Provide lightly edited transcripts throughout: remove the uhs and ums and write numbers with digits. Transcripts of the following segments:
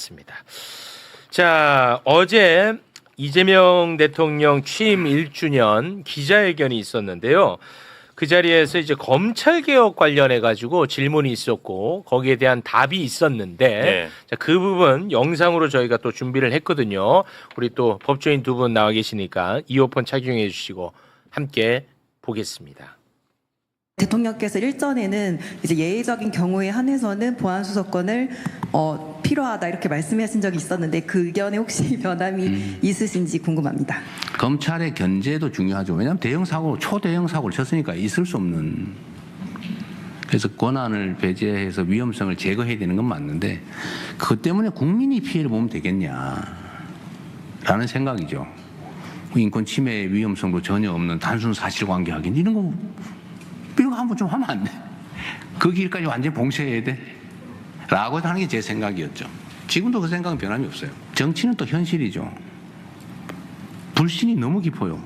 알겠습니다. 자, 어제 이재명 대통령 취임 1주년 기자회견이 있었는데요. 그 자리에서 이제 검찰 개혁 관련해 가지고 질문이 있었고 거기에 대한 답이 있었는데 네. 자, 그 부분 영상으로 저희가 또 준비를 했거든요. 우리 또 법조인 두 분 나와 계시니까 이어폰 착용해 주시고 함께 보겠습니다. 대통령께서 일전에는 이제 예외적인 경우에 한해서는 보안 수사권을 필요하다 이렇게 말씀하신 적이 있었는데 그 의견에 혹시 변함이 있으신지 궁금합니다. 검찰의 견제도 중요하죠. 왜냐하면 대형 사고, 초대형 사고를 쳤으니까 있을 수 없는. 그래서 권한을 배제해서 위험성을 제거해야 되는 건 맞는데 그것 때문에 국민이 피해를 보면 되겠냐라는 생각이죠. 인권 침해 위험성도 전혀 없는 단순 사실관계 확인 이런 거 한번 좀 하면 안 돼. 그 길까지 완전히 봉쇄해야 돼. 라고 하는 게 제 생각이었죠. 지금도 그 생각은 변함이 없어요. 정치는 또 현실이죠. 불신이 너무 깊어요.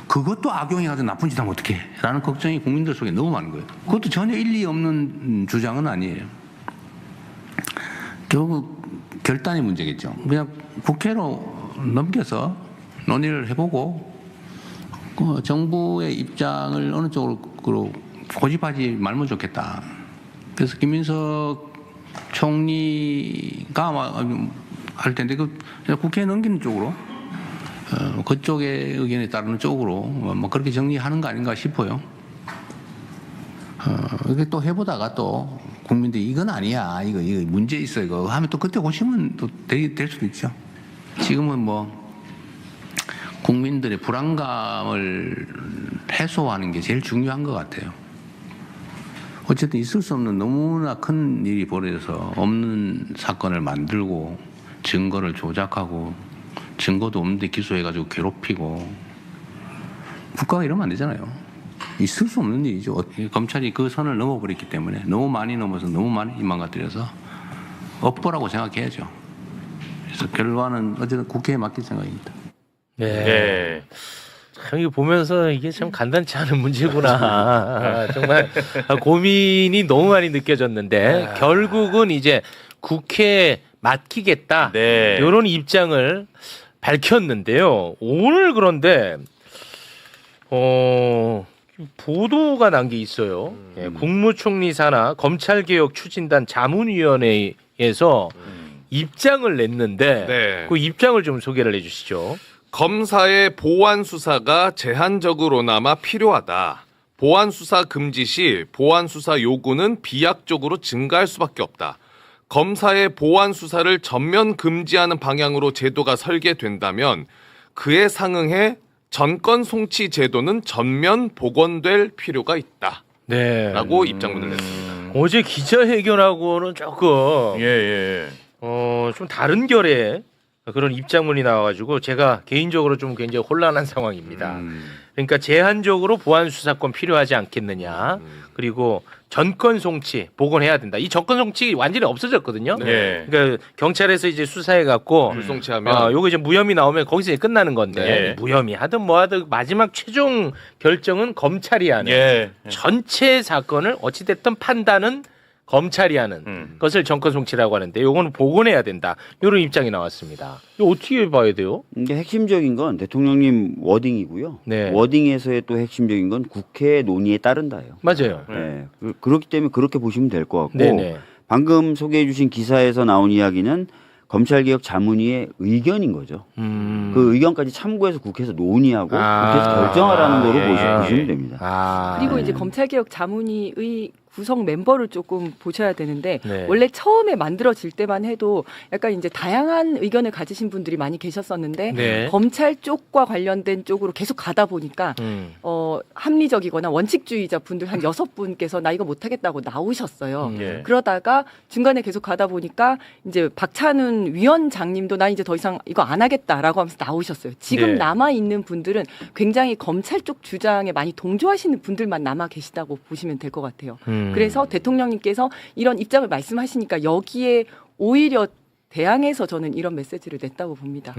그것도 악용해가지고 나쁜 짓 하면 어떡해? 라는 걱정이 국민들 속에 너무 많은 거예요. 그것도 전혀 일리 없는 주장은 아니에요. 결국 결단의 문제겠죠. 그냥 국회로 넘겨서 논의를 해보고 정부의 입장을 어느 쪽으로 고집하지 말면 좋겠다. 그래서 김민석 총리가 아마 할 텐데 국회에 넘기는 쪽으로 그쪽의 의견에 따르는 쪽으로 뭐 그렇게 정리하는 거 아닌가 싶어요. 이렇게 또 해보다가 또 국민들이 이건 아니야, 이거 문제 있어 이거 하면 또 그때 오시면 또 될 수도 있죠. 지금은 뭐 국민들의 불안감을 해소하는 게 제일 중요한 것 같아요. 어쨌든 있을 수 없는 너무나 큰 일이 벌어져서 없는 사건을 만들고 증거를 조작하고 증거도 없는데 기소해가지고 괴롭히고 국가가 이러면 안 되잖아요. 있을 수 없는 일이죠. 검찰이 그 선을 넘어버렸기 때문에 너무 많이 넘어서 너무 많이 망가뜨려서 업보라고 생각해야죠. 그래서 결과는 어쨌든 국회에 맡길 생각입니다. 네. 참 이거 보면서 이게 참 간단치 않은 문제구나. 정말 고민이 너무 많이 느껴졌는데 결국은 이제 국회에 맡기겠다. 네. 이런 입장을 밝혔는데요. 오늘 그런데 보도가 난 게 있어요. 예, 국무총리 산하 검찰개혁 추진단 자문위원회에서 입장을 냈는데 네. 그 입장을 좀 소개를 해주시죠. 검사의 보안 수사가 제한적으로나마 필요하다. 보안 수사 금지 시 보안 수사 요구는 비약적으로 증가할 수밖에 없다. 검사의 보안 수사를 전면 금지하는 방향으로 제도가 설계된다면 그에 상응해 전권 송치 제도는 전면 복원될 필요가 있다. 네. 라고 입장문을 냈습니다. 어제 기자회견하고는 조금 예. 좀 다른 결의 그런 입장문이 나와가지고 제가 개인적으로 좀 굉장히 혼란한 상황입니다. 그러니까 제한적으로 보안 수사권 필요하지 않겠느냐. 그리고 전권 송치 복원해야 된다. 이 전권 송치 완전히 없어졌거든요. 네. 그러니까 경찰에서 이제 수사해 갖고 불송치하면 요거 이제 무혐의 나오면 거기서 이제 끝나는 건데 네. 무혐의 하든 뭐 하든 마지막 최종 결정은 검찰이 하는 예. 전체 사건을 어찌됐든 판단은 검찰이 하는 것을 전권 송치라고 하는데 요거는 복원해야 된다. 이런 입장이 나왔습니다. 이거 어떻게 봐야 돼요? 이게 핵심적인 건 대통령님 워딩이고요. 네. 워딩에서의 또 핵심적인 건 국회 논의에 따른다예요. 맞아요. 네. 그렇기 때문에 그렇게 보시면 될 것 같고 네네. 방금 소개해 주신 기사에서 나온 이야기는 검찰개혁 자문위의 의견인 거죠. 그 의견까지 참고해서 국회에서 논의하고 국회에서 결정하라는 거로 보시면 됩니다. 그리고 이제 검찰개혁 자문위의 구성 멤버를 조금 보셔야 되는데 네. 원래 처음에 만들어질 때만 해도 약간 이제 다양한 의견을 가지신 분들이 많이 계셨었는데 네. 검찰 쪽과 관련된 쪽으로 계속 가다 보니까 합리적이거나 원칙주의자 분들 한 6분께서 나 이거 못하겠다고 나오셨어요. 예. 그러다가 중간에 계속 가다 보니까 이제 박찬훈 위원장님도 나 이제 더 이상 이거 안 하겠다라고 하면서 나오셨어요. 지금 네. 남아 있는 분들은 굉장히 검찰 쪽 주장에 많이 동조하시는 분들만 남아 계시다고 보시면 될 것 같아요. 그래서 대통령님께서 이런 입장을 말씀하시니까 여기에 오히려 대항해서 저는 이런 메시지를 냈다고 봅니다.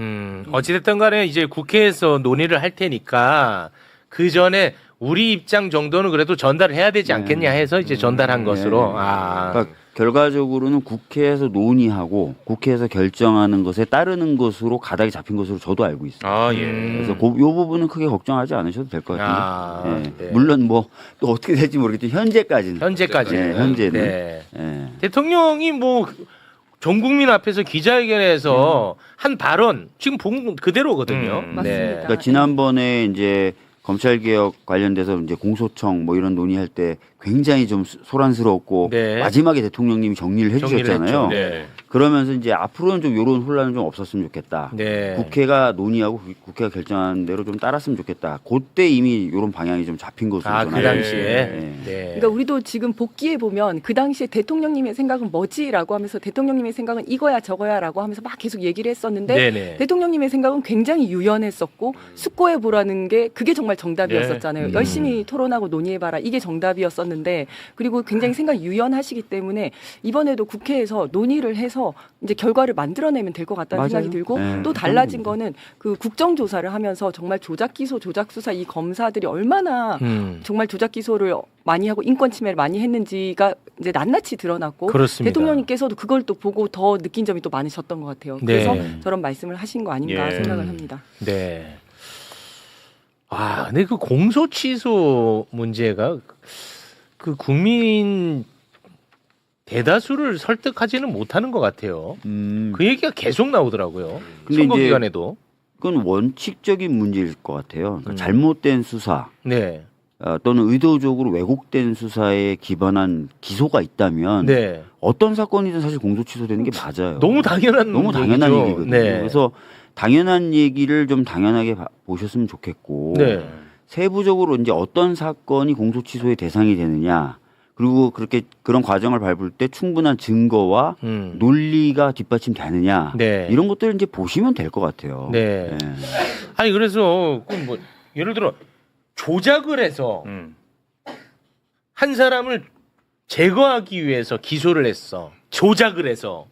어찌됐든 간에 이제 국회에서 논의를 할 테니까 그 전에 우리 입장 정도는 그래도 전달을 해야 되지 않겠냐 해서 이제 전달한 것으로. 그러니까 결과적으로는 국회에서 논의하고 국회에서 결정하는 것에 따르는 것으로 가닥이 잡힌 것으로 저도 알고 있어요. 아, 예. 그래서 이 부분은 크게 걱정하지 않으셔도 될 것 같은데. 아, 네. 물론 뭐 또 어떻게 될지 모르겠지만 현재까지는. 현재까지는. 현재는. 네. 예. 대통령이 뭐 전 국민 앞에서 기자회견에서 한 발언 지금 본 그대로거든요. 맞습니다. 그러니까 지난번에 이제 검찰 개혁 관련돼서 이제 공소청 뭐 이런 논의할 때 굉장히 좀 소란스러웠고 네. 마지막에 대통령님이 정리를 해주셨잖아요. 했죠. 네. 그러면서 이제 앞으로는 좀 이런 혼란은 좀 없었으면 좋겠다. 네. 국회가 논의하고 국회가 결정한 대로 좀 따랐으면 좋겠다. 그때 이미 이런 방향이 좀 잡힌 것으로 아, 저는 그 알고 당시에. 네. 네. 그러니까 우리도 지금 복기해 보면 그 당시에 대통령님의 생각은 뭐지라고 하면서 대통령님의 생각은 이거야 저거야라고 하면서 막 계속 얘기를 했었는데 네네. 대통령님의 생각은 굉장히 유연했었고 숙고해 보라는 게 그게 정말 정답이었었잖아요. 열심히 토론하고 논의해 봐라 이게 정답이었었는데 그리고 굉장히 생각이 유연하시기 때문에 이번에도 국회에서 논의를 해서 이제 결과를 만들어내면 될 것 같다는 맞아요. 생각이 들고 네, 또 달라진 거는 그 국정조사를 하면서 정말 조작 기소 조작 수사 이 검사들이 얼마나 정말 조작 기소를 많이 하고 인권 침해를 많이 했는지가 이제 낱낱이 드러났고 그렇습니다. 대통령님께서도 그걸 또 보고 더 느낀 점이 또 많으셨던 것 같아요. 네. 그래서 저런 말씀을 하신 거 아닌가 예. 생각을 합니다. 네. 아, 근데 그 공소 취소 문제가 그 국민 대다수를 설득하지는 못하는 것 같아요. 그 얘기가 계속 나오더라고요. 근데 선거 이제 기간에도. 그건 원칙적인 문제일 것 같아요. 그러니까 잘못된 수사 네. 또는 의도적으로 왜곡된 수사에 기반한 기소가 있다면 네. 어떤 사건이든 사실 공소 취소되는 게 맞아요. 너무 당연한 너무 당연한 얘기죠. 얘기거든요. 네. 그래서 당연한 얘기를 좀 당연하게 보셨으면 좋겠고 네. 세부적으로 이제 어떤 사건이 공소 취소의 대상이 되느냐 그리고 그렇게 그런 과정을 밟을 때 충분한 증거와 논리가 뒷받침되느냐 네. 이런 것들을 이제 보시면 될 것 같아요. 네. 예. 아니 그래서 그 뭐 예를 들어 조작을 해서 한 사람을 제거하기 위해서 기소를 했어. 조작을 해서.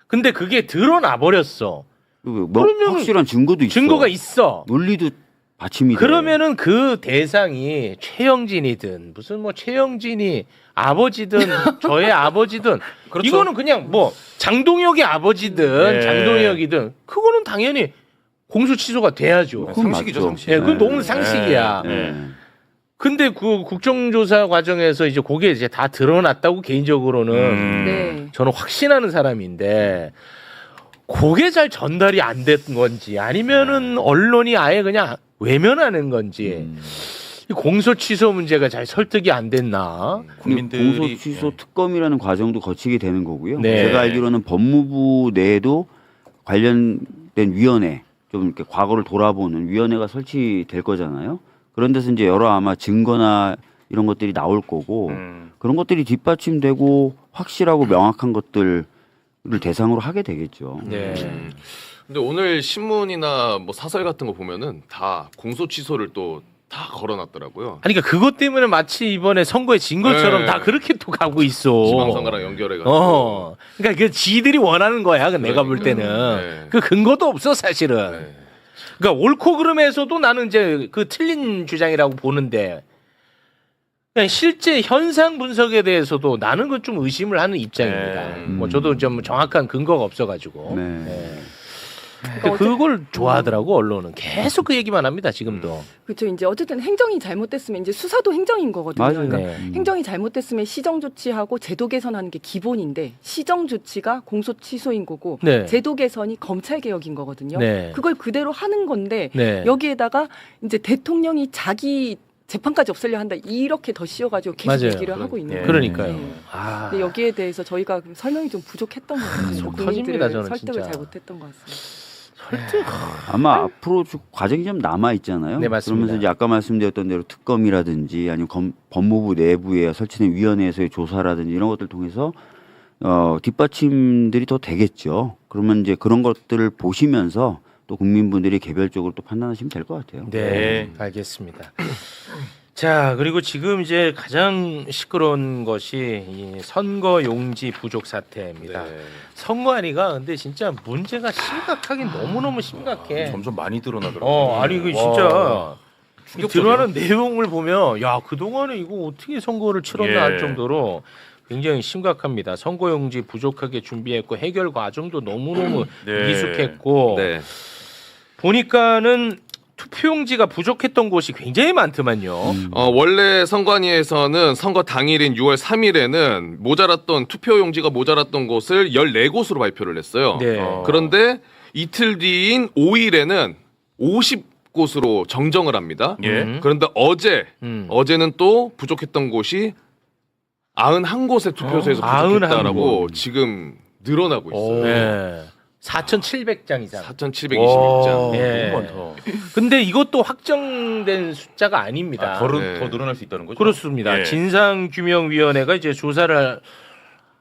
근데 그게 드러나 버렸어. 그리고 뭐 그러면은 확실한 증거도 있어. 증거가 있어. 논리도 받침이 돼. 그러면은 그 대상이 최영진이든 무슨 뭐 최영진이 아버지든 저의 아버지든 그렇죠. 이거는 그냥 뭐 장동혁의 아버지든 네. 장동혁이든 그거는 당연히 공소 취소가 돼야죠. 그건 상식이죠, 맞죠. 상식. 예, 그건 너무 상식이야. 네. 근데 그 국정조사 과정에서 이제 그게 이제 다 드러났다고 개인적으로는 네. 저는 확신하는 사람인데 그게 잘 전달이 안 된 건지 아니면은 언론이 아예 그냥 외면하는 건지 이 공소 취소 문제가 잘 설득이 안 됐나? 국민들이 공소 취소 특검이라는 과정도 거치게 되는 거고요. 네. 제가 알기로는 법무부 내에도 관련된 위원회 좀 이렇게 과거를 돌아보는 위원회가 설치될 거잖아요. 그런 데서 이제 여러 아마 증거나 이런 것들이 나올 거고 그런 것들이 뒷받침되고 확실하고 명확한 것들을 대상으로 하게 되겠죠. 네. 근데 오늘 신문이나 뭐 사설 같은 거 보면은 다 공소 취소를 또 다 걸어놨더라고요. 아니 그러니까 그것 때문에 마치 이번에 선거에 진 것처럼 네. 다 그렇게 또 가고 있어. 지방선거랑 연결해가지고. 그러니까 그 지들이 원하는 거야. 그 내가 볼 때는 네. 그 근거도 없어 사실은. 네. 그러니까 옳고 그름에서도 나는 이제 그 틀린 주장이라고 보는데 그냥 실제 현상 분석에 대해서도 나는 그 좀 의심을 하는 입장입니다. 뭐 저도 좀 정확한 근거가 없어가지고. 네. 네. 근데 그걸 좋아하더라고 언론은 계속 그 얘기만 합니다 지금도. 그렇죠. 이제 어쨌든 행정이 잘못됐으면 이제 수사도 행정인 거거든요. 맞아요. 그러니까 네. 행정이 잘못됐으면 시정 조치하고 제도 개선하는 게 기본인데 시정 조치가 공소 취소인 거고 네. 제도 개선이 검찰 개혁인 거거든요. 네. 그걸 그대로 하는 건데 네. 여기에다가 이제 대통령이 자기 재판까지 없애려 한다 이렇게 더 씌워가지고 계속 맞아요. 얘기를 하고 있는 거예요. 그러니까요. 네. 아. 근데 여기에 대해서 저희가 설명이 좀 부족했던 것 같아요. 속 국민들을 터집니다, 저는 설득을 진짜. 잘 못했던 것 같습니다. 아마 앞으로 쭉 과정이 좀 남아 있잖아요. 네, 맞습니다. 그러면서 이제 아까 말씀드렸던 대로 특검이라든지 아니면 법무부 내부에 설치된 위원회에서의 조사라든지 이런 것들 통해서 뒷받침들이 더 되겠죠. 그러면 이제 그런 것들을 보시면서 또 국민분들이 개별적으로 또 판단하시면 될 것 같아요. 네, 알겠습니다. 자, 그리고 지금 이제 가장 시끄러운 것이 이 선거 용지 부족 사태입니다. 네. 선거안이가 근데 진짜 문제가 심각하긴 너무너무 심각해. 점점 많이 드러나더라고요. 아니 그 와, 진짜 이 충격적이에요. 드러나는 내용을 보면 야 그동안에 이거 어떻게 선거를 치렀나 할 예. 정도로 굉장히 심각합니다. 선거용지 부족하게 준비했고 해결 과정도 너무너무 네. 미숙했고 네. 보니까는 투표용지가 부족했던 곳이 굉장히 많더만요. 원래 선관위에서는 선거 당일인 6월 3일에는 모자랐던 투표용지가 모자랐던 곳을 14곳으로 발표를 했어요. 네. 그런데 이틀 뒤인 5일에는 50곳으로 정정을 합니다. 예. 그런데 어제는 또 부족했던 곳이 91곳의 투표소에서 부족했다라고 91곳. 지금 늘어나고 있어요. 네. 4,700장 이상. 4,726장. 예. 너무 많다. 근데 이것도 확정된 숫자가 아닙니다. 네. 더 늘어날 수 있다는 거죠? 그렇습니다. 예. 진상규명위원회가 이제 조사를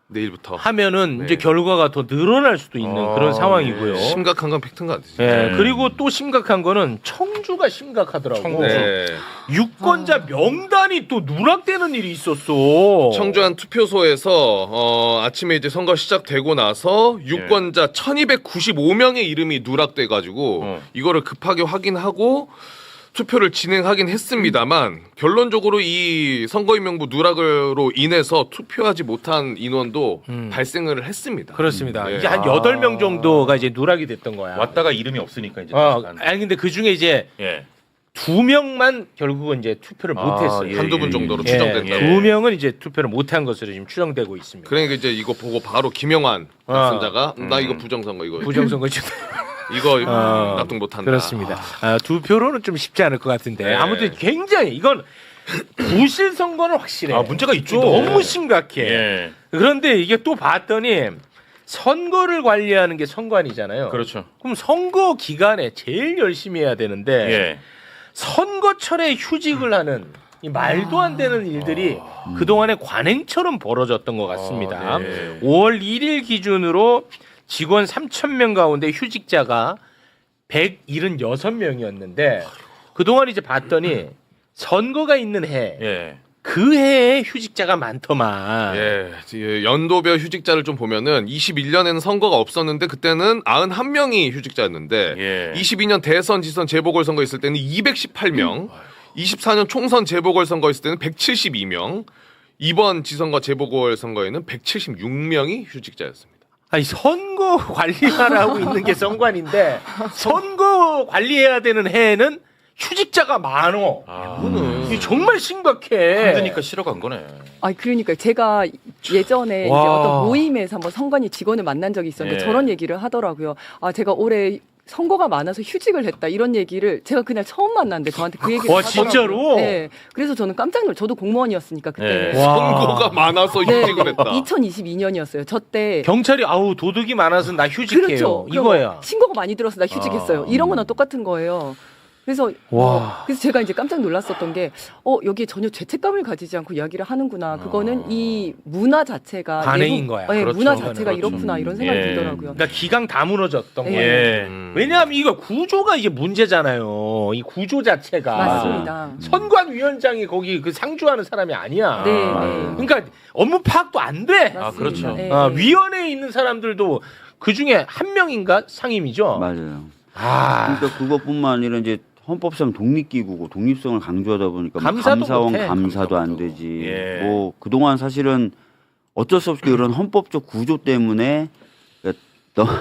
내일부터. 하면은 네. 이제 결과가 더 늘어날 수도 있는 그런 상황이고요. 심각한 건 팩트가 아니죠. 예, 그리고 또 심각한 거는 청주가 심각하더라고. 네. 유권자 명단이 또 누락되는 일이 있었어. 청주 한 투표소에서 아침에 이제 선거 시작되고 나서 유권자 1295명의 이름이 누락돼가지고 이거를 급하게 확인하고 투표를 진행하긴 했습니다만 결론적으로 이 선거인명부 누락으로 인해서 투표하지 못한 인원도 발생을 했습니다. 그렇습니다. 네. 이제 한 8명 정도가 이제 누락이 됐던 거야. 왔다가 이름이 없으니까 이제. 아니 근데 그 중에 이제 예. 2명만 결국은 이제 투표를 못했어요. 예, 한두 분 예, 정도로 예. 추정된다. 예. 2명은 이제 투표를 못한 것으로 지금 추정되고 있습니다. 그러니까 이제 이거 보고 바로 김영환 당선자가 나 이거 부정선거 이거 부정선거 이거 납득 못한다. 그렇습니다. 두 표로는 좀 쉽지 않을 것 같은데 네. 아무튼 굉장히 이건 부실 선거는 확실해. 문제가 있죠. 너무 심각해. 예. 그런데 이게 또 봤더니 선거를 관리하는 게 선관위잖아요. 그렇죠. 그럼 선거 기간에 제일 열심히 해야 되는데 예. 선거철에 휴직을 하는 이 말도 안 되는 일들이 그동안에 관행처럼 벌어졌던 것 같습니다. 네. 5월 1일 기준으로 직원 3,000명 가운데 휴직자가 176명이었는데 그동안 이제 봤더니 선거가 있는 해, 예. 그 해에 휴직자가 많더만. 예, 연도별 휴직자를 좀 보면은 21년에는 선거가 없었는데 그때는 91명이 휴직자였는데 예. 22년 대선, 지선, 재보궐선거 있을 때는 218명, 24년 총선 재보궐선거 있을 때는 172명, 이번 지선과 재보궐선거에는 176명이 휴직자였습니다. 아니 선거 관리하라고 있는 게 선관인데 선거 관리해야 되는 해에는 휴직자가 많어. 이게 정말 심각해. 힘드니까 쉬러 간 거네. 아, 그러니까 제가 예전에 이제 와. 어떤 모임에서 한번 선관위 직원을 만난 적이 있었는데 예. 저런 얘기를 하더라고요. 아, 제가 올해 선거가 많아서 휴직을 했다 이런 얘기를 제가 그날 처음 만났는데 저한테 그 얘기를 와, 하더라고요. 진짜로? 네. 그래서 저는 깜짝 놀랐어요. 저도 공무원이었으니까 그때는. 예. 와. 선거가 많아서 네, 휴직을 했다. 2022년이었어요. 저 때 경찰이 아우 도둑이 많아서 나 휴직해요. 그렇죠. 이거야. 신고가 많이 들어서 나 휴직했어요. 이런 거나 똑같은 거예요. 그래서 와. 그래서 제가 이제 깜짝 놀랐었던 게 여기에 전혀 죄책감을 가지지 않고 이야기를 하는구나. 그거는 이 문화 자체가 관행인 거야. 네, 그렇죠. 문화 자체가 그렇죠. 이렇구나 이런 생각이 예. 들더라고요. 그러니까 기강 다 무너졌던 예. 거예요. 예. 왜냐하면 이거 구조가 이게 문제잖아요. 이 구조 자체가. 맞습니다. 선관위원장이 거기 그 상주하는 사람이 아니야. 네, 그러니까 업무 파악도 안 돼. 맞습니다. 그렇죠. 네. 위원회에 있는 사람들도 그 중에 한 명인가 상임이죠. 맞아요. 아, 그러니까 그것뿐만 아니라 이제 헌법상 독립기구고 독립성을 강조하다 보니까 뭐 감사도 감사원 못해. 감사도 안 되지. 예. 뭐 그동안 사실은 어쩔 수 없이 그런 헌법적 구조 때문에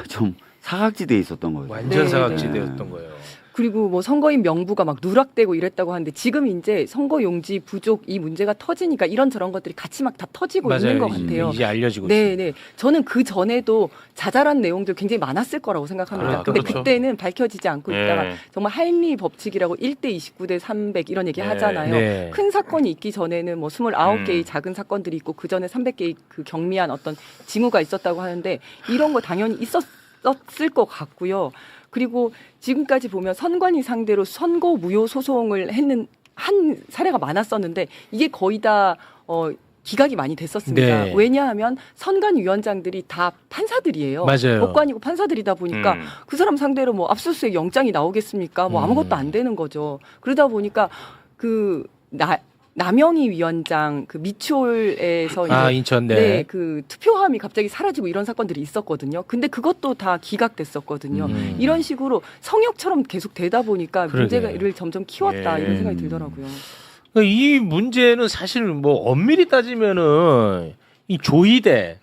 좀 사각지대에 있었던 거죠. 완전 네, 사각지대였던 거예요. 그리고 뭐 선거인 명부가 막 누락되고 이랬다고 하는데 지금 이제 선거 용지 부족 이 문제가 터지니까 이런 저런 것들이 같이 막 다 터지고 있는 것 같아요. 이제 알려지고 네, 있어요. 네. 저는 그 전에도 자잘한 내용들 굉장히 많았을 거라고 생각합니다. 아, 근데 그렇죠. 그때는 밝혀지지 않고 있다가 예. 정말 할미 법칙이라고 1대 29대 300 이런 얘기 네. 하잖아요. 네. 큰 사건이 있기 전에는 뭐 29개의 작은 사건들이 있고 그 전에 300개의 그 경미한 어떤 징후가 있었다고 하는데 이런 거 당연히 있었을 것 같고요. 그리고 지금까지 보면 선관위 상대로 선거 무효 소송을 한 사례가 많았었는데 이게 거의 다 기각이 많이 됐었습니다. 네. 왜냐하면 선관위원장들이 다 판사들이에요. 맞아요. 법관이고 판사들이다 보니까 그 사람 상대로 뭐 압수수색 영장이 나오겠습니까? 뭐 아무것도 안 되는 거죠. 그러다 보니까 그 남영희 위원장 그 미추홀에서 인천 네, 그 투표함이 갑자기 사라지고 이런 사건들이 있었거든요. 근데 그것도 다 기각됐었거든요. 이런 식으로 성역처럼 계속 되다 보니까 그러게. 문제를 점점 키웠다 예. 이런 생각이 들더라고요. 이 문제는 사실 뭐 엄밀히 따지면은 이 조이대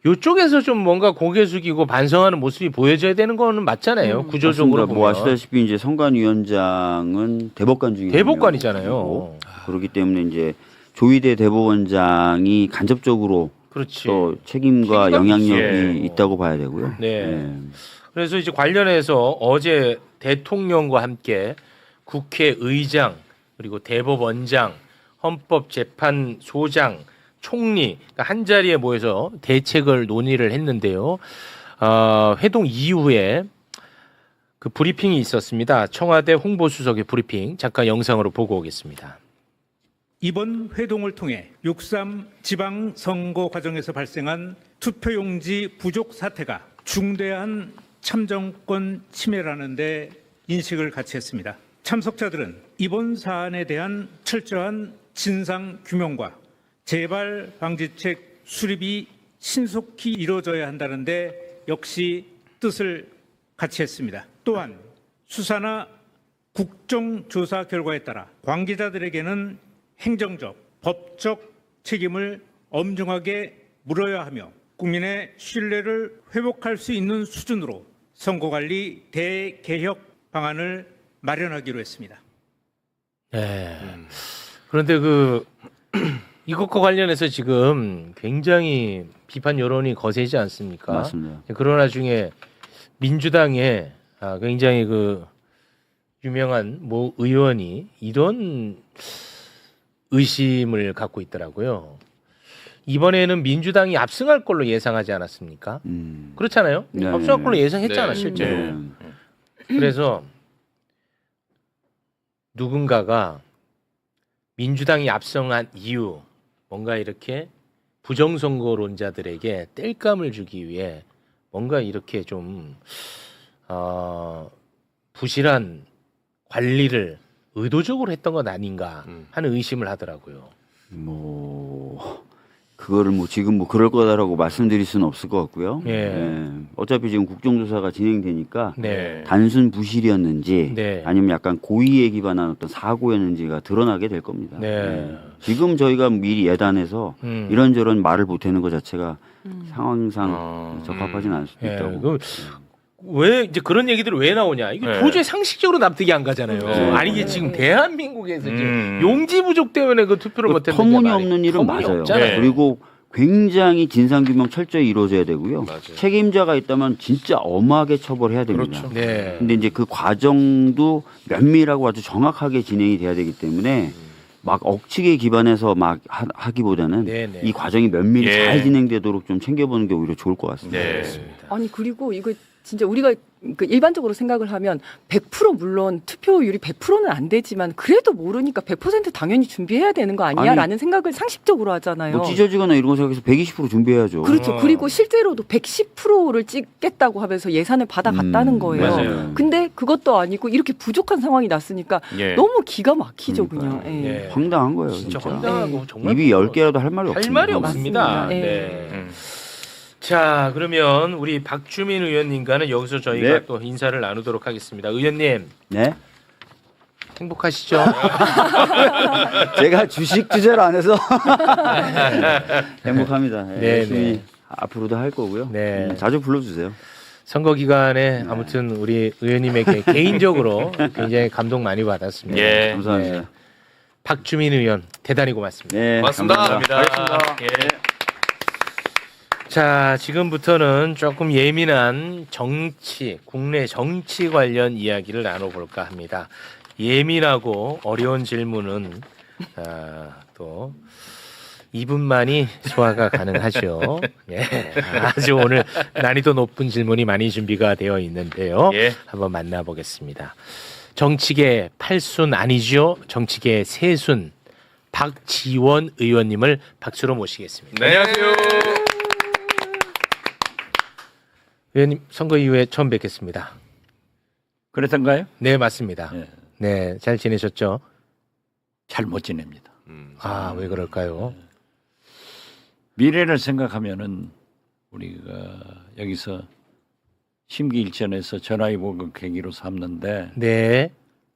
요쪽에서 좀 뭔가 고개 숙이고 반성하는 모습이 보여져야 되는 거는 맞잖아요. 구조적으로 맞습니다. 보면. 뭐 아시다시피 이제 선관위원장은 대법관 중에 대법관이잖아요. 한 명이고, 그렇기 때문에 이제 조희대 대법원장이 간접적으로 그렇지. 또 책임과 책임감이 영향력이 있지. 있다고 봐야 되고요. 네. 그래서 이제 관련해서 어제 대통령과 함께 국회의장 그리고 대법원장, 헌법재판소장, 총리 그러니까 한 자리에 모여서 대책을 논의를 했는데요. 회동 이후에 그 브리핑이 있었습니다. 청와대 홍보수석의 브리핑 잠깐 영상으로 보고 오겠습니다. 이번 회동을 통해 6.3 지방선거 과정에서 발생한 투표용지 부족 사태가 중대한 참정권 침해라는 데 인식을 같이 했습니다. 참석자들은 이번 사안에 대한 철저한 진상 규명과 재발 방지책 수립이 신속히 이루어져야 한다는데 역시 뜻을 같이 했습니다. 또한 수사나 국정조사 결과에 따라 관계자들에게는 행정적, 법적 책임을 엄중하게 물어야 하며 국민의 신뢰를 회복할 수 있는 수준으로 선거관리 대개혁 방안을 마련하기로 했습니다. 네. 그런데 그 이것과 관련해서 지금 굉장히 비판 여론이 거세지 않습니까? 맞습니다. 그러나 중에 민주당의 굉장히 그 유명한 모 의원이 이런 의심을 갖고 있더라고요. 이번에는 민주당이 압승할 걸로 예상하지 않았습니까? 그렇잖아요. 네. 압승할 걸로 예상했잖아 네. 실제로. 네. 그래서 누군가가 민주당이 압승한 이유 뭔가 이렇게 부정선거론자들에게 땔감을 주기 위해 뭔가 이렇게 좀 부실한 관리를 의도적으로 했던 건 아닌가 하는 의심을 하더라고요. 뭐 그거를 뭐 지금 뭐 그럴 거다라고 말씀드릴 수는 없을 것 같고요. 예. 어차피 지금 국정조사가 진행되니까 네. 단순 부실이었는지 네. 아니면 약간 고의에 기반한 어떤 사고였는지가 드러나게 될 겁니다. 네. 지금 저희가 미리 예단해서 이런저런 말을 보태는 것 자체가 상황상 적합하지는 않을 수도 예. 있다고. 왜 이제 그런 얘기들이 왜 나오냐? 이게 네. 도저히 상식적으로 납득이 안 가잖아요. 네. 아니 이게 지금 대한민국에서 지금 용지 부족 때문에 그 투표를 그 못했는데 터무니없는 일은 맞아요. 터무니없잖아요. 그리고 굉장히 진상규명 철저히 이루어져야 되고요. 맞아요. 책임자가 있다면 진짜 엄하게 처벌해야 됩니다. 그렇죠. 네. 근데 이제 그 과정도 면밀하고 아주 정확하게 진행이 돼야 되기 때문에 막 억측에 기반해서 막 하기보다는 네네. 이 과정이 면밀히 예. 잘 진행되도록 좀 챙겨보는 게 오히려 좋을 것 같습니다. 네. 아니 그리고 이거 진짜 우리가 그 일반적으로 생각을 하면 100% 물론 투표율이 100%는 안 되지만 그래도 모르니까 100% 당연히 준비해야 되는 거 아니야? 아니, 라는 생각을 상식적으로 하잖아요. 뭐 찢어지거나 이런 거 생각해서 120% 준비해야죠. 그렇죠. 그리고 실제로도 110%를 찍겠다고 하면서 예산을 받아갔다는 거예요. 맞아요. 근데 그것도 아니고 이렇게 부족한 상황이 났으니까 예. 너무 기가 막히죠, 그냥. 그러니까요. 예. 네. 황당한 거예요. 진짜 진짜. 황당하고 정말 입이 10개라도 할 말이 할 없습니다. 말이 없습니다. 맞습니다. 네. 예. 자, 그러면 우리 박주민 의원님과는 여기서 저희가 네. 또 인사를 나누도록 하겠습니다. 의원님 네? 행복하시죠? 제가 주식 투자를 안 해서 행복합니다. 예, 네, 열심히 네. 앞으로도 할 거고요. 네. 자주 불러주세요. 선거 기간에 아무튼 우리 의원님에게 개인적으로 굉장히 감동 많이 받았습니다. 예. 감사합니다. 네. 박주민 의원 대단히 고맙습니다. 네, 고맙습니다. 감사합니다. 예. 자, 지금부터는 조금 예민한 정치, 국내 정치 관련 이야기를 나눠볼까 합니다. 예민하고 어려운 질문은 또 2분만이 소화가 가능하죠. 예, 아주 오늘 난이도 높은 질문이 많이 준비가 되어 있는데요. 예. 한번 만나보겠습니다. 정치계 8순 아니죠? 정치계 3순 박지원 의원님을 박수로 모시겠습니다. 네, 안녕하세요. 의원님 선거 이후에 처음 뵙겠습니다. 그랬던가요? 네, 맞습니다. 예. 네, 잘 지내셨죠? 잘 못 지냅니다. 아, 왜 그럴까요? 미래를 생각하면은 우리가 여기서 심기일전에서 전화위복을 계기로 삼는데 네.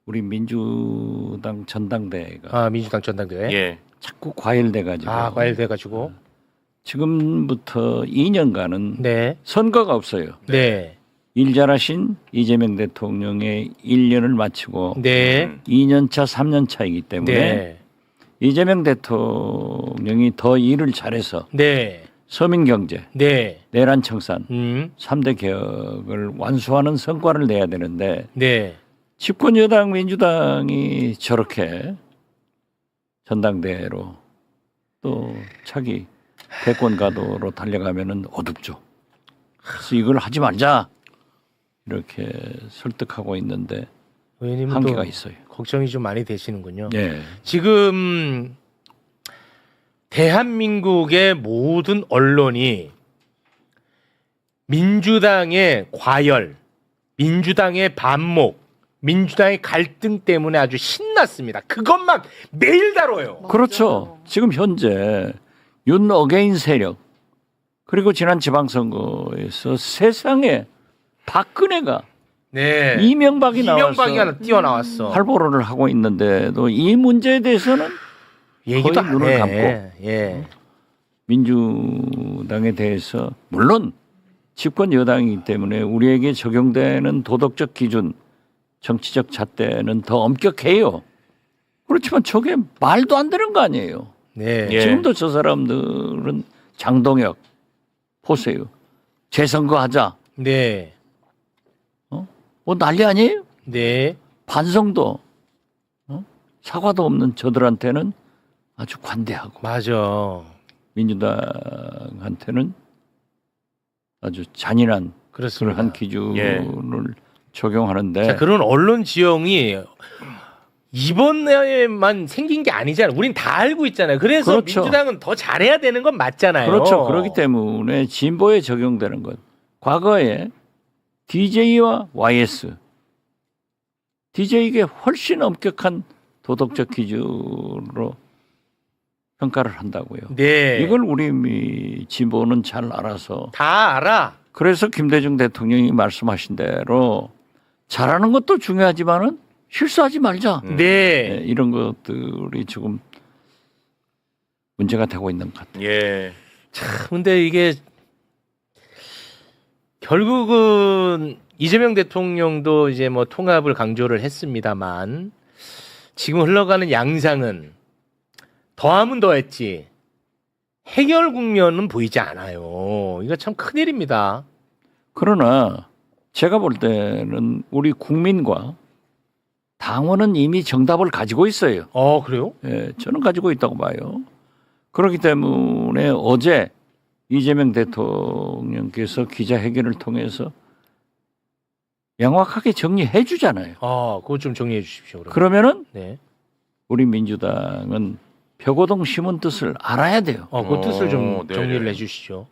우리 민주당 전당대회가 아, 민주당 전당대회. 예. 자꾸 과열돼가지고 아, 과열돼가지고. 지금부터 2년간은 네. 선거가 없어요. 네. 일 잘하신 이재명 대통령의 1년을 마치고 네. 2년차, 3년차이기 때문에 네. 이재명 대통령이 더 일을 잘해서 네. 서민경제, 네. 내란 청산, 음. 3대 개혁을 완수하는 성과를 내야 되는데 네. 집권 여당 민주당이 저렇게 전당대회로 또 차기 대권 가도로 달려가면은 어둡죠. 그래서 이걸 하지 말자 이렇게 설득하고 있는데 의원님은 한계가 또 있어요. 걱정이 좀 많이 되시는군요. 예. 지금 대한민국의 모든 언론이 민주당의 과열, 민주당의 반목, 민주당의 갈등 때문에 아주 신났습니다. 그것만 매일 다뤄요. 그렇죠. 지금 현재 윤 어게인 세력 그리고 지난 지방선거에서 세상에 박근혜가 네. 이명박이 이명박이 나와서 하나 뛰어나왔어. 활보를 하고 있는데도 이 문제에 대해서는 얘기도 거의 안 눈을 해. 감고 예. 민주당에 대해서 물론 집권 여당이기 때문에 우리에게 적용되는 도덕적 기준, 정치적 잣대는 더 엄격해요. 그렇지만 저게 말도 안 되는 거 아니에요. 네. 예. 지금도 저 사람들은 장동혁 보세요. 재선거 하자. 네. 뭐 난리 아니에요? 네. 반성도 사과도 없는 저들한테는 아주 관대하고 맞아. 민주당한테는 아주 잔인한 그렇습니다. 그러한 기준을 적용하는데 자, 그런 언론 지형이 이번에만 생긴 게 아니잖아요. 우린 다 알고 있잖아요. 그래서 그렇죠. 민주당은 더 잘해야 되는 건 맞잖아요. 그렇죠. 그렇기 때문에 진보에 적용되는 것. 과거에 DJ와 YS DJ에게 훨씬 엄격한 도덕적 기준으로 평가를 한다고요. 네. 이걸 우리 진보는 잘 알아서 다 알아. 그래서 김대중 대통령이 말씀하신 대로 잘하는 것도 중요하지만은 실수하지 말자. 네. 네, 이런 것들이 지금 문제가 되고 있는 것 같아요. 예. 근데 이게 결국은 이재명 대통령도 이제 뭐 통합을 강조를 했습니다만 지금 흘러가는 양상은 더하면 더했지 해결 국면은 보이지 않아요. 이거 참 큰일입니다. 그러나 제가 볼 때는 우리 국민과 당원은 이미 정답을 가지고 있어요. 그래요? 예, 저는 가지고 있다고 봐요. 그렇기 때문에 어제 이재명 대통령께서 기자회견을 통해서 명확하게 정리해 주잖아요. 그거 좀 정리해 주십시오. 그럼. 그러면은 네. 우리 민주당은 벽오동 심은 뜻을 알아야 돼요. 그 뜻을 좀 네네. 정리를 해주시죠.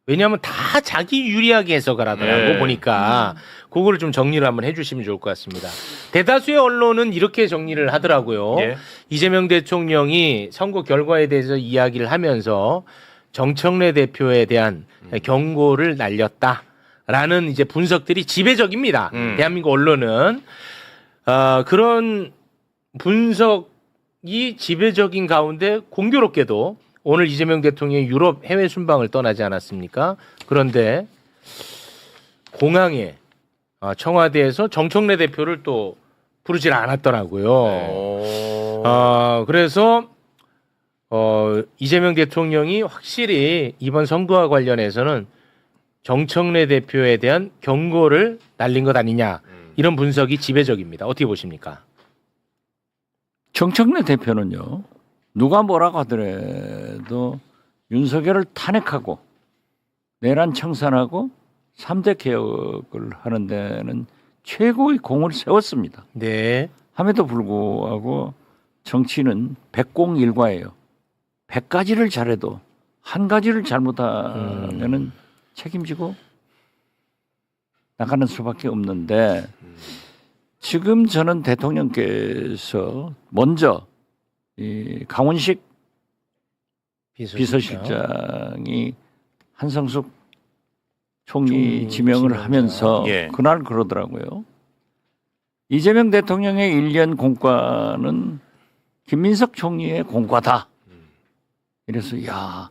왜냐하면 다 자기 유리하게 해석을 하더라고 네. 보니까 그거를 좀 정리를 한번 해주시면 좋을 것 같습니다. 대다수의 언론은 이렇게 정리를 하더라고요. 예. 이재명 대통령이 선거 결과에 대해서 이야기를 하면서 정청래 대표에 대한 경고를 날렸다라는 이제 분석들이 지배적입니다. 대한민국 언론은 그런 분석이 지배적인 가운데 공교롭게도 오늘 이재명 대통령이 유럽 해외 순방을 떠나지 않았습니까? 그런데 공항에 청와대에서 정청래 대표를 또 부르질 않았더라고요. 그래서 이재명 대통령이 확실히 이번 선거와 관련해서는 정청래 대표에 대한 경고를 날린 것 아니냐 이런 분석이 지배적입니다. 어떻게 보십니까? 정청래 대표는요. 누가 뭐라고 하더라도 윤석열을 탄핵하고 내란 청산하고 3대 개혁을 하는 데는 최고의 공을 세웠습니다. 네. 함에도 불구하고 정치는 백공일과예요. 100가지를 잘해도 한 가지를 잘못하면은 책임지고 나가는 수밖에 없는데 지금 저는 대통령께서 먼저 이 강훈식 비서실장이 한성숙 총리 지명을 하면서 예. 그날 그러더라고요. 이재명 대통령의 1년 공과는 김민석 총리의 공과다. 이래서 야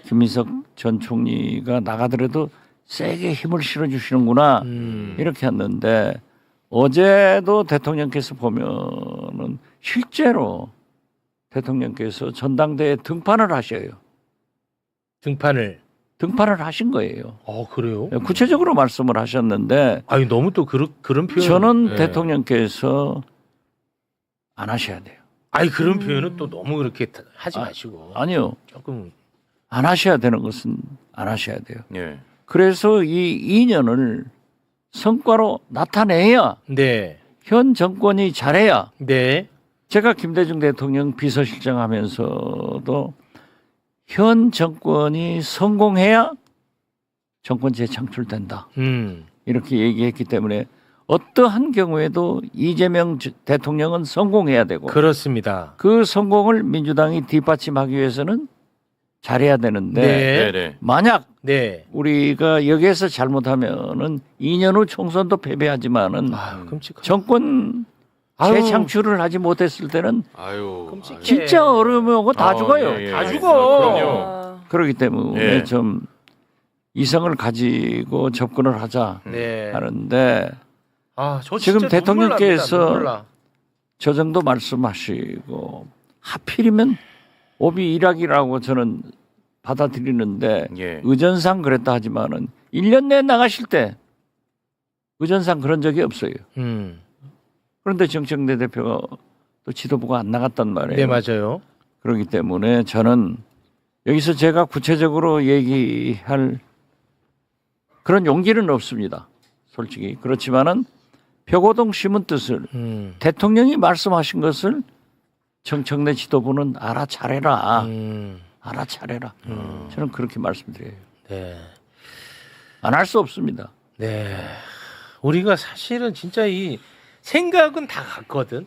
김민석 전 총리가 나가더라도 세게 힘을 실어주시는구나 이렇게 했는데 어제도 대통령께서 보면은 실제로 대통령께서 전당대회 등판을 하셔요. 등판을 하신 거예요. 그래요? 구체적으로 말씀을 하셨는데 아니 너무 또 그런 표현. 저는 예. 대통령께서 안 하셔야 돼요. 아니 그런 표현은 또 너무 그렇게 하지 마시고. 아니요. 조금. 안 하셔야 되는 것은 안 하셔야 돼요. 예. 그래서 이 2년을 성과로 나타내야 네. 현 정권이 잘해야 네. 제가 김대중 대통령 비서실장 하면서도 현 정권이 성공해야 정권 재창출된다. 이렇게 얘기했기 때문에 어떠한 경우에도 이재명 대통령은 성공해야 되고 그렇습니다. 그 성공을 민주당이 뒷받침하기 위해서는 잘해야 되는데 네. 네네. 만약 네. 우리가 여기에서 잘못하면은 2년 후 총선도 패배하지만은 끔찍하다. 정권 재창출을 하지 못했을 때는 아유. 진짜 어려움이 오고 다 죽어요. 예, 예. 다 죽어. 그럼요. 그렇기 때문에 예. 좀 이성을 가지고 접근을 하자 네. 하는데 저 지금 진짜 대통령께서 눈물 납니다. 저 정도 말씀하시고 하필이면 오비 일학이라고 저는 받아들이는데 예. 의전상 그랬다 하지만은 1년 내에 나가실 때 의전상 그런 적이 없어요. 그런데 정청래 대표가 또 지도부가 안 나갔단 말이에요. 네, 맞아요. 그렇기 때문에 저는 여기서 제가 구체적으로 얘기할 그런 용기는 없습니다. 솔직히. 그렇지만은 표고동 심은 뜻을 대통령이 말씀하신 것을 정청래 지도부는 알아차려라. 알아차려라. 저는 그렇게 말씀드려요. 네. 안 할 수 없습니다. 네. 우리가 사실은 진짜 이 생각은 다 같거든.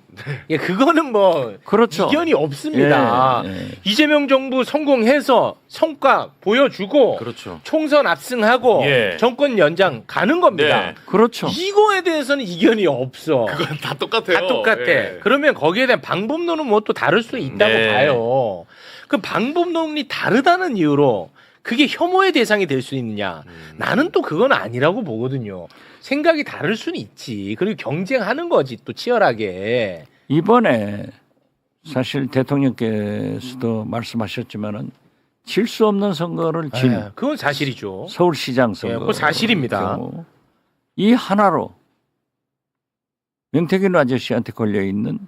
예, 그거는 뭐 그렇죠. 이견이 없습니다. 예, 예. 이재명 정부 성공해서 성과 보여주고 그렇죠. 총선 압승하고 예. 정권 연장 가는 겁니다. 네. 그렇죠. 이거에 대해서는 이견이 없어. 그건 다 똑같아요. 다 똑같아. 예. 그러면 거기에 대한 방법론은 뭐 또 다를 수 있다고 네. 봐요. 그 방법론이 다르다는 이유로 그게 혐오의 대상이 될 수 있느냐? 나는 또 그건 아니라고 보거든요. 생각이 다를 수는 있지. 그리고 경쟁하는 거지 또 치열하게. 이번에 사실 대통령께서도 말씀하셨지만은 질 수 없는 선거를 진 그건 사실이죠. 서울시장 선거. 예, 그거 사실입니다. 이 하나로 명태균 아저씨한테 걸려 있는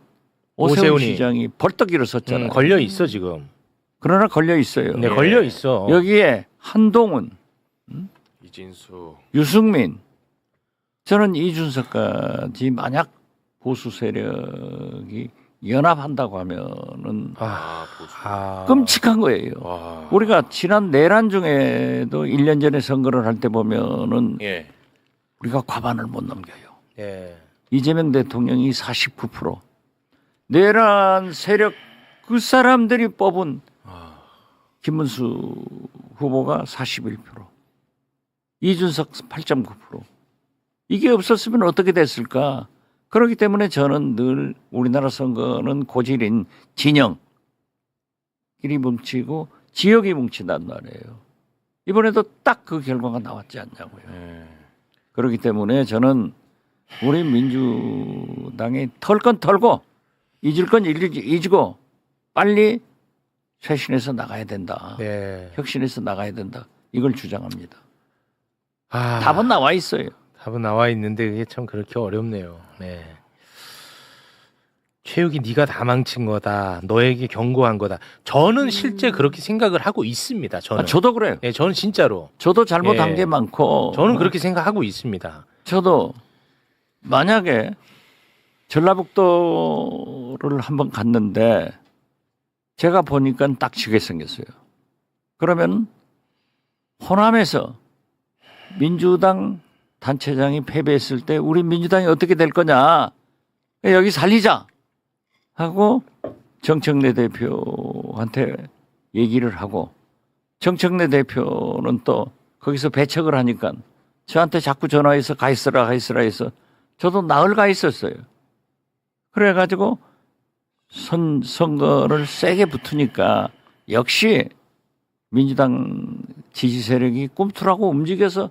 오세훈 오세훈이. 시장이 벌떡 일어섰잖아요. 걸려 있어 지금. 그러나 걸려 있어요. 네, 걸려 있어. 여기에 한동훈, 이진수. 유승민, 저는 이준석까지 만약 보수 세력이 연합한다고 하면은 보수. 끔찍한 거예요. 와. 우리가 지난 내란 중에도 1년 전에 선거를 할 때 보면은 예. 우리가 과반을 못 넘겨요. 네. 이재명 대통령이 49%, 내란 세력 그 사람들이 뽑은 김문수 후보가 41%, 이준석 8.9%. 이게 없었으면 어떻게 됐을까? 그렇기 때문에 저는 늘 우리나라 선거는 고질인 진영끼리 뭉치고 지역이 뭉친단 말이에요. 이번에도 딱 그 결과가 나왔지 않냐고요. 그렇기 때문에 저는 우리 민주당이 털 건 털고 잊을 건 잊고 빨리 쇄신해서 나가야 된다. 네. 혁신해서 나가야 된다. 이걸 주장합니다. 아, 답은 나와 있어요. 답은 나와 있는데 그게 참 그렇게 어렵네요. 네. 최욱이 네가 다 망친 거다. 너에게 경고한 거다. 저는 실제 그렇게 생각을 하고 있습니다. 저는. 저도 그래요. 네, 저는 진짜로. 저도 잘못한 예. 게 많고. 저는 그렇게 생각하고 있습니다. 저도 만약에 전라북도를 한번 갔는데 제가 보니까 딱 지게 생겼어요. 그러면 호남에서 민주당 단체장이 패배했을 때 우리 민주당이 어떻게 될 거냐. 여기 살리자 하고 정청래 대표한테 얘기를 하고 정청래 대표는 또 거기서 배척을 하니까 저한테 자꾸 전화해서 가 있으라 해서 저도 나흘 가 있었어요. 그래가지고 선거를 세게 붙으니까 역시 민주당 지지 세력이 꿈틀하고 움직여서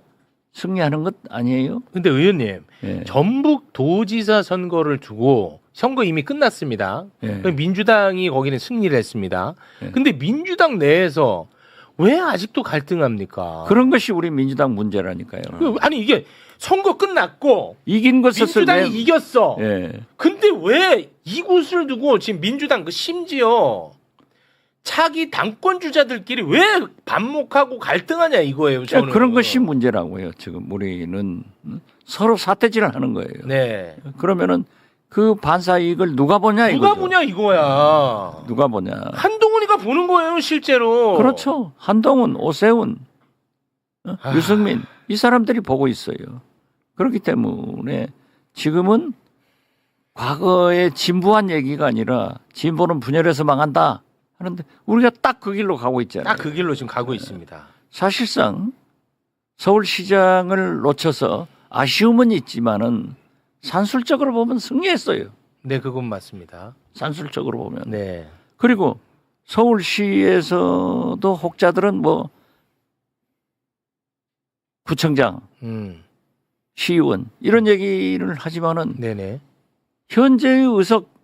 승리하는 것 아니에요? 근데 의원님, 예. 전북 도지사 선거를 두고 선거 이미 끝났습니다. 예. 민주당이 거기는 승리를 했습니다. 예. 근데 민주당 내에서 왜 아직도 갈등합니까? 그런 것이 우리 민주당 문제라니까요. 아니 이게 선거 끝났고 이긴 것을 민주당이 이겼어. 예. 근데 왜 이곳을 두고 지금 민주당 그 심지어 차기 당권 주자들끼리 왜 반목하고 갈등하냐 이거예요. 저는. 그런 것이 문제라고요. 지금 우리는 서로 사태질을 하는 거예요. 네. 그러면은 그 반사 이익을 누가 보냐 이거죠. 누가 보냐 이거야. 누가 보냐. 한동훈이가 보는 거예요, 실제로. 그렇죠. 한동훈, 오세훈, 아. 유승민 이 사람들이 보고 있어요. 그렇기 때문에 지금은 과거의 진부한 얘기가 아니라 진보는 분열해서 망한다 하는데 우리가 딱 그 길로 가고 있잖아요. 딱 그 길로 지금 가고 있습니다. 사실상 서울시장을 놓쳐서 아쉬움은 있지만은 산술적으로 보면 승리했어요. 네, 그건 맞습니다. 산술적으로 보면. 네. 그리고 서울시에서도 혹자들은 뭐 구청장, 시의원 이런 얘기를 하지만은 네네. 현재의 의석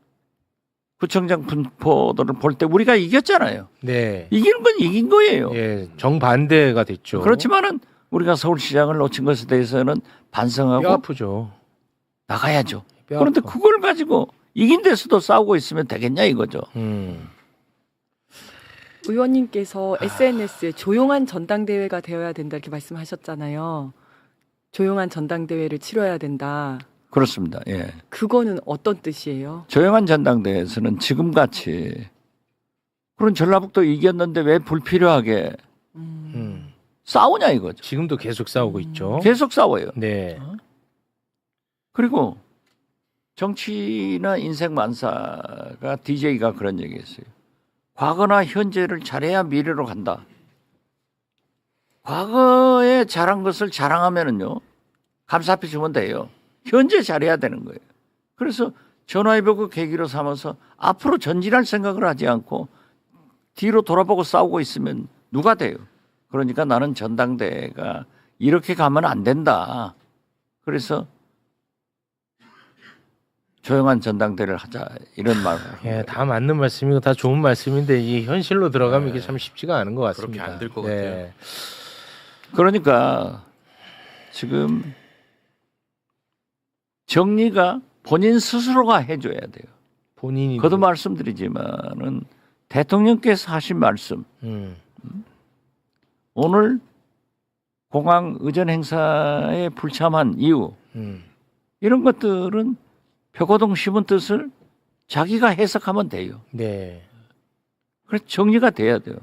구청장 분포도를 볼 때 우리가 이겼잖아요. 네. 이기는 건 이긴 거예요. 예, 정반대가 됐죠. 그렇지만은 우리가 서울시장을 놓친 것에 대해서는 뼈 반성하고 아프죠. 나가야죠. 뼈 그런데 아파. 그걸 가지고 이긴 데서도 싸우고 있으면 되겠냐 이거죠. 의원님께서 SNS에 조용한 전당대회가 되어야 된다 이렇게 말씀하셨잖아요. 조용한 전당대회를 치러야 된다. 그렇습니다. 예. 그거는 어떤 뜻이에요? 조용한 전당대회에서는 지금같이 그런 전라북도 이겼는데 왜 불필요하게 싸우냐 이거죠. 지금도 계속 싸우고 있죠. 계속 싸워요. 네. 그리고 정치나 인생 만사가 DJ가 그런 얘기했어요. 과거나 현재를 잘해야 미래로 간다. 과거에 잘한 것을 자랑하면은요 감사표 주면 돼요. 현재 잘해야 되는 거예요. 그래서 전화위복을 계기로 삼아서 앞으로 전진할 생각을 하지 않고 뒤로 돌아보고 싸우고 있으면 누가 돼요? 그러니까 나는 전당대회가 이렇게 가면 안 된다. 그래서 조용한 전당대회를 하자 이런 말을. 예, 다 맞는 말씀이고 다 좋은 말씀인데 이 현실로 들어가면 이게 참 쉽지가 않은 것 같습니다. 그렇게 안 될 것 네. 같아요. 그러니까 지금 정리가 본인 스스로가 해줘야 돼요. 본인이 거듭 말씀드리지만은 대통령께서 하신 말씀 오늘 공항 의전 행사에 불참한 이유 이런 것들은 표고동 심은 뜻을 자기가 해석하면 돼요. 네. 그래서 정리가 돼야 돼요.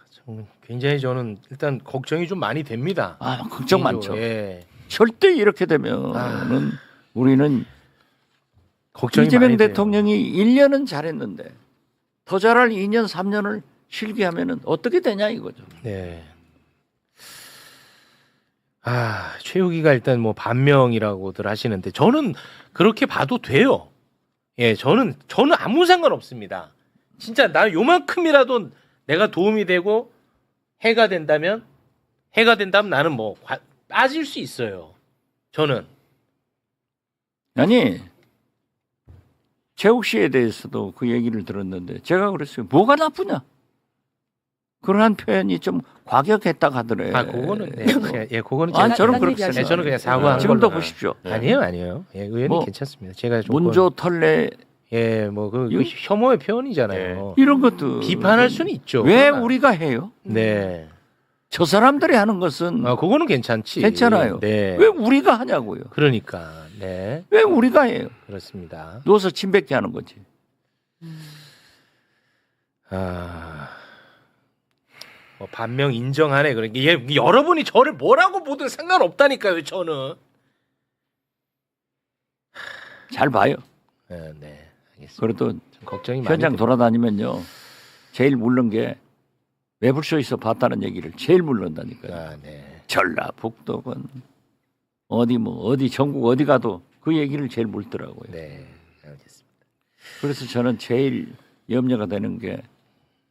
좀 굉장히 저는 일단 걱정이 좀 많이 됩니다. 걱정 많죠. 예. 절대 이렇게 되면은 우리는 걱정이 이재명 많이 돼요. 대통령이 1년은 잘했는데 더 잘할 2년 3년을 실기하면은 어떻게 되냐 이거죠. 네. 최욱이가 일단 뭐 반명이라고들 하시는데 저는 그렇게 봐도 돼요. 예, 저는 아무 상관 없습니다. 진짜 나 요만큼이라도 내가 도움이 되고 해가 된다면 나는 뭐 빠질 수 있어요. 저는. 아니 최욱 씨에 대해서도 그 얘기를 들었는데 제가 그랬어요. 뭐가 나쁘냐? 그러한 표현이 좀 과격했다 하더래요. 그거는 그거는 저는 딴 그렇게 얘기하지 생각해요. 저는 그냥 사과하는 지금도 걸로. 보십시오. 아니에요. 예, 의원님 뭐, 괜찮습니다. 제가 조금 문조 털레 그 혐오의 표현이잖아요. 이런 것도 비판할 수는 있죠. 왜 그러나. 우리가 해요? 네. 저 사람들이 하는 것은 그거는 괜찮지. 괜찮아요. 네. 왜 우리가 하냐고요? 그러니까. 네. 왜 우리가 해요? 그렇습니다. 누워서 침 뱉게 하는 거지. 반명 인정하네. 그러니까 여러분이 저를 뭐라고 보든 상관없다니까요. 저는. 잘 봐요. 네. 알겠습니다. 그래도 좀 걱정이 많이 현장 됩니다. 돌아다니면요. 제일 물는 게 매불쇼에서 봤다는 얘기를 제일 물는다니까요. 네. 전라북도건 어디 전국 어디 가도 그 얘기를 제일 물더라고요. 네. 알겠습니다. 그래서 저는 제일 염려가 되는 게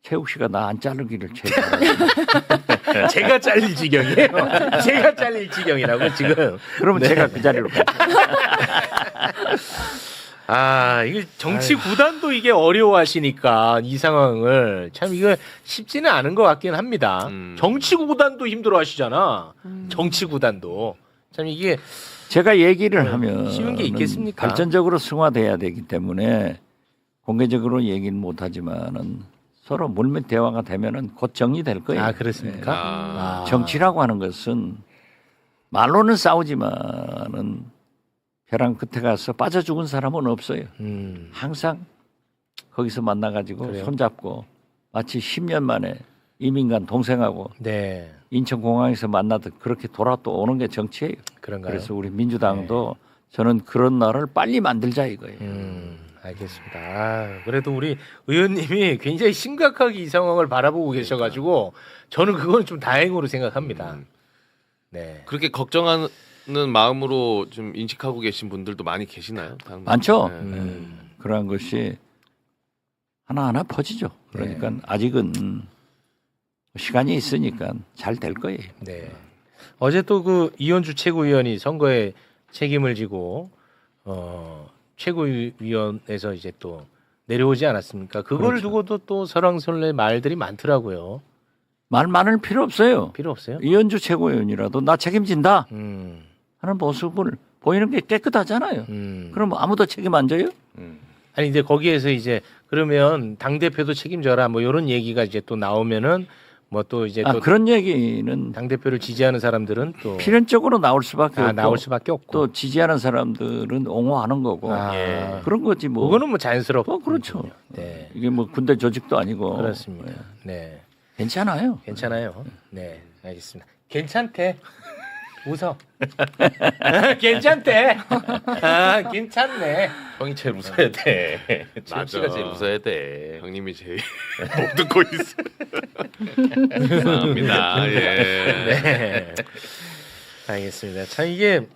최욱 씨가 나 안 자르기를 제일 바라요. 제가 잘릴 지경이에요. 제가 잘릴 지경이라고 지금. 그러면 제가 그 자리로 가요. 아, 이게 정치 구단도 이게 어려워하시니까 이 상황을 참 이거 쉽지는 않은 것 같긴 합니다. 정치 구단도 힘들어하시잖아. 정치 구단도 참 이게 제가 얘기를 하면 쉬운 게 있겠습니까? 발전적으로 승화돼야 되기 때문에 공개적으로 얘기는 못하지만은 서로 물밑 대화가 되면은 곧 정리될 거예요. 아 그렇습니까? 네. 정치라고 하는 것은 말로는 싸우지만은 벼랑 끝에 가서 빠져 죽은 사람은 없어요. 항상 거기서 만나가지고 그래요? 손잡고 마치 10년 만에 이민간 동생하고 네, 인천공항에서 만나듯 그렇게 돌아 또 오는 게 정치예요. 그런가요? 그래서 우리 민주당도 저는 그런 날을 빨리 만들자 이거예요. 알겠습니다. 아, 그래도 우리 의원님이 굉장히 심각하게 이 상황을 바라보고 계셔가지고 저는 그건 좀 다행으로 생각합니다. 네. 그렇게 걱정하는 마음으로 좀 인식하고 계신 분들도 많이 계시나요? 다른 많죠. 네. 그러한 것이 하나하나 퍼지죠. 그러니까 아직은 시간이 있으니까 잘 될 거예요. 네. 어제 또 그 이현주 최고위원이 선거에 책임을 지고 최고위원에서 이제 또 내려오지 않았습니까? 그걸 그렇죠. 두고도 또 설왕설래 말들이 많더라고요. 말 많을 필요 없어요. 필요 없어요? 이현주 최고위원이라도 나 책임진다 음. 하는 모습을 보이는 게 깨끗하잖아요. 음. 그럼 아무도 책임 안 져요? 아니 이제 거기에서 이제 그러면 당 대표도 책임져라 뭐 이런 얘기가 이제 또 나오면은 뭐 또 이제 또 그런 얘기는 당 대표를 지지하는 사람들은 또 필연적으로 나올 수밖에 없고 나올 수밖에 없고 또 지지하는 사람들은 옹호하는 거고 그런 거지 뭐. 그거는 뭐 자연스럽고 그렇죠. 네. 이게 뭐 군대 조직도 아니고 그렇습니다. 네. 괜찮아요. 괜찮아요. 네, 알겠습니다. 괜찮대. 웃어. 괜찮대. 아, 괜찮네. 형이 제일 웃어야 돼. 맞아. 최욱 씨가 제일 웃어야 돼. 형님이 제일 못 듣고 있어요. 죄송합니다. 예. 네. 알겠습니다. 참 이게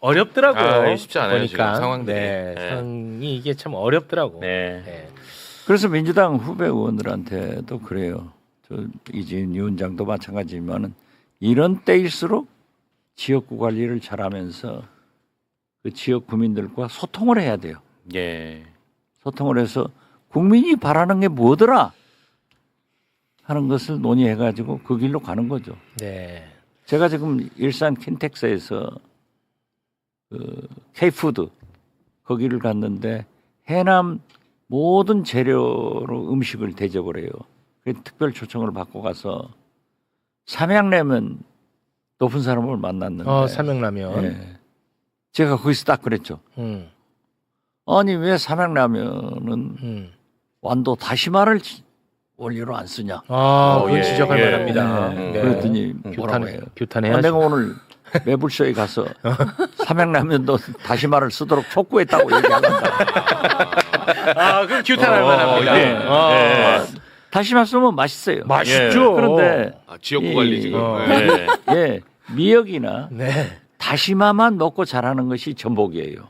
어렵더라고요. 아, 쉽지 않아요, 지금 상황들이. 네, 네. 상황이 이게 참 어렵더라고. 네. 네. 그래서 민주당 후배 의원들한테도 그래요. 저 이재인 위원장도 마찬가지지만은 이런 때일수록 지역구 관리를 잘하면서 그 지역 구민들과 소통을 해야 돼요. 예. 소통을 해서 국민이 바라는 게 뭐더라 하는 것을 논의해가지고 그 길로 가는 거죠. 네. 제가 지금 일산 킨텍스에서 그 K푸드 거기를 갔는데 해남 모든 재료로 음식을 대접을 해요. 그래서 특별 초청을 받고 가서 삼양라면 높은 사람을 만났는데 삼양라면. 네. 제가 거기서 딱 그랬죠. 아니 왜 삼양라면은 완도 다시마를 원료로 안 쓰냐? 그건 예, 지적할 예. 만합니다. 네. 네. 그랬더니 뭐라고 해요? 규탄해야죠. 내가 오늘 매불쇼에 가서 삼양라면도 다시마를 쓰도록 촉구했다고 얘기한다. 그럼 규탄할 만합니다. 예. 다시마 쓰면 맛있어요. 맛있죠. 그런데 지역구 이- 관리 지금. 예. 예, 미역이나 네. 다시마만 먹고 자라는 것이 전복이에요.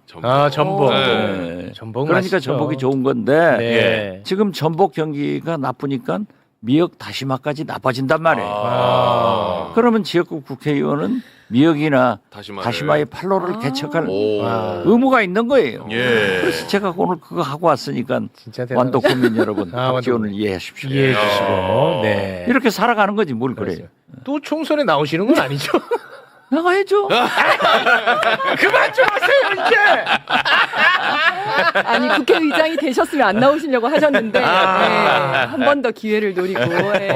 전복. 네. 전복 그러니까 맛있죠. 전복이 좋은 건데 네. 지금 전복 경기가 나쁘니까 미역 다시마까지 나빠진단 말이에요. 그러면 지역구 국회의원은 미역이나 다시마의 판로를 개척할 의무가 있는 거예요. 예. 그래서 제가 오늘 그거 하고 왔으니까 진짜 대단하다. 완도 국민 여러분 완도 박지원을 이해하십시오. 이해해 주시고. 네. 이렇게 살아가는 거지 뭘 그래요. 또 총선에 나오시는 건 아니죠? 나가야죠. 그만 좀 하세요 이제. 아니 국회의장이 되셨으면 안 나오시려고 하셨는데 한 번 더 기회를 노리고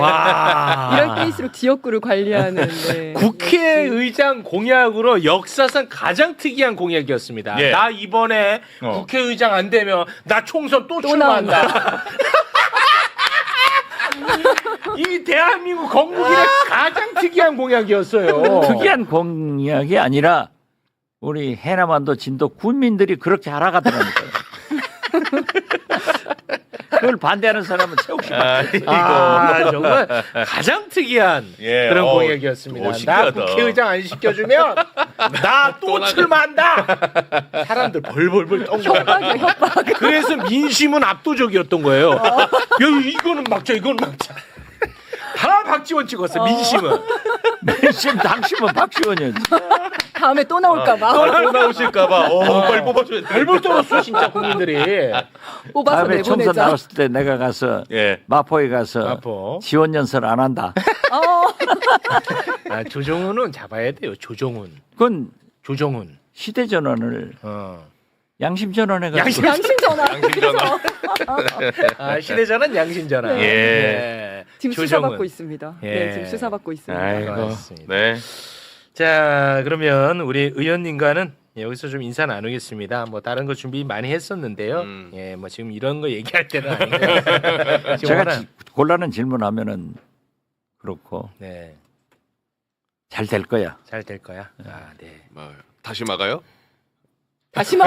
와. 이럴 때일수록 지역구를 관리하는 국회의장 공약으로 역사상 가장 특이한 공약이었습니다. 예. 나 이번에 국회의장 안 되면 나 총선 또 나온다. 출마한다. 이 대한민국 건국일의 가장 특이한 공약이었어요. 특이한 공약이 아니라 우리 해남완도 진도 군민들이 그렇게 알아가더라니까요. 그걸 반대하는 사람은 최욱 씨밖에 없어요. 아, 정말 가장 특이한 예, 그런 어, 공약이었습니다. 나 신기하다. 국회의장 안 시켜주면 나 또 출마한다. 사람들 벌벌벌 떤거 협박이야, 협박. 그래서 민심은 압도적이었던 거예요. 야, 이거는 막자, 이거는 막자. 다 박지원 찍었어, 민심은. 민심 당신은 박지원이었지. 다음에 또 나올까봐. 또 나오실까봐. 빨리 뽑아줘야 돼. 벌벌 떨었어, 진짜 국민들이. 뽑아서 다음에 총선 내보내자. 나왔을 때 내가 가서 예. 마포에 가서 마포. 지원 연설 안 한다. 아, 조정훈은 잡아야 돼요, 조정훈. 그건 조정훈. 시대전환을 양심전환해가지고 양심전화. 양심전화. 아, 시대전환 양심전환. 예. 네. 지금 조정훈. 수사받고 있습니다. 예. 네, 지금 수사받고 있습니다. 아이고. 고맙습니다. 네. 자, 그러면 우리 의원님과는 여기서 좀 인사 나누겠습니다. 뭐 다른 거 준비 많이 했었는데요. 예, 뭐 지금 이런 거 얘기할 때는 아니고. 제가 곤란한 질문하면은 그렇고 네, 잘 될 거야. 잘 될 거야. 아, 네. 다시 막아요? 다시마.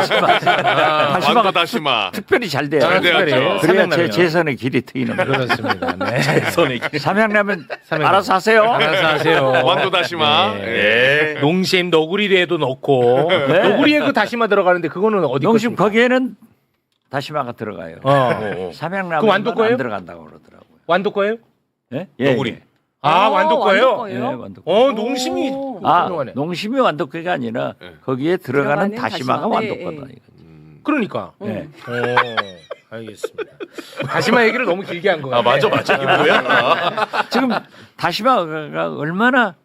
완도 다시마. 특별히 잘 돼요. 잘 돼야죠. 그래야 제 삼양라면. 재선의 길이 트이는 거예요. 그렇습니다. 네. 삼양라면 삼양라면. 알아서 하세요. 알아서 하세요. 완도 다시마. 네. 예. 농심 너구리에도 넣고 네. 너구리에 그 다시마 들어가는데 그거는 어디 농심 것입니까? 거기에는 다시마가 들어가요. 그 완도 거예요? 삼양라면 안 들어간다고 그러더라고요. 완도 거예요? 예? 너구리. 아, 완도 거예요? 예, 완도. 농심이 아, 훌륭하네. 농심이 완도거가 아니라 네. 거기에 들어가는 들어가는 다시마가 다시마. 완도거다. 네, 그러니까. 예. 알겠습니다. 다시마 얘기를 너무 길게 한 거예요. 맞아. 이게 뭐야? 지금 다시마가 얼마나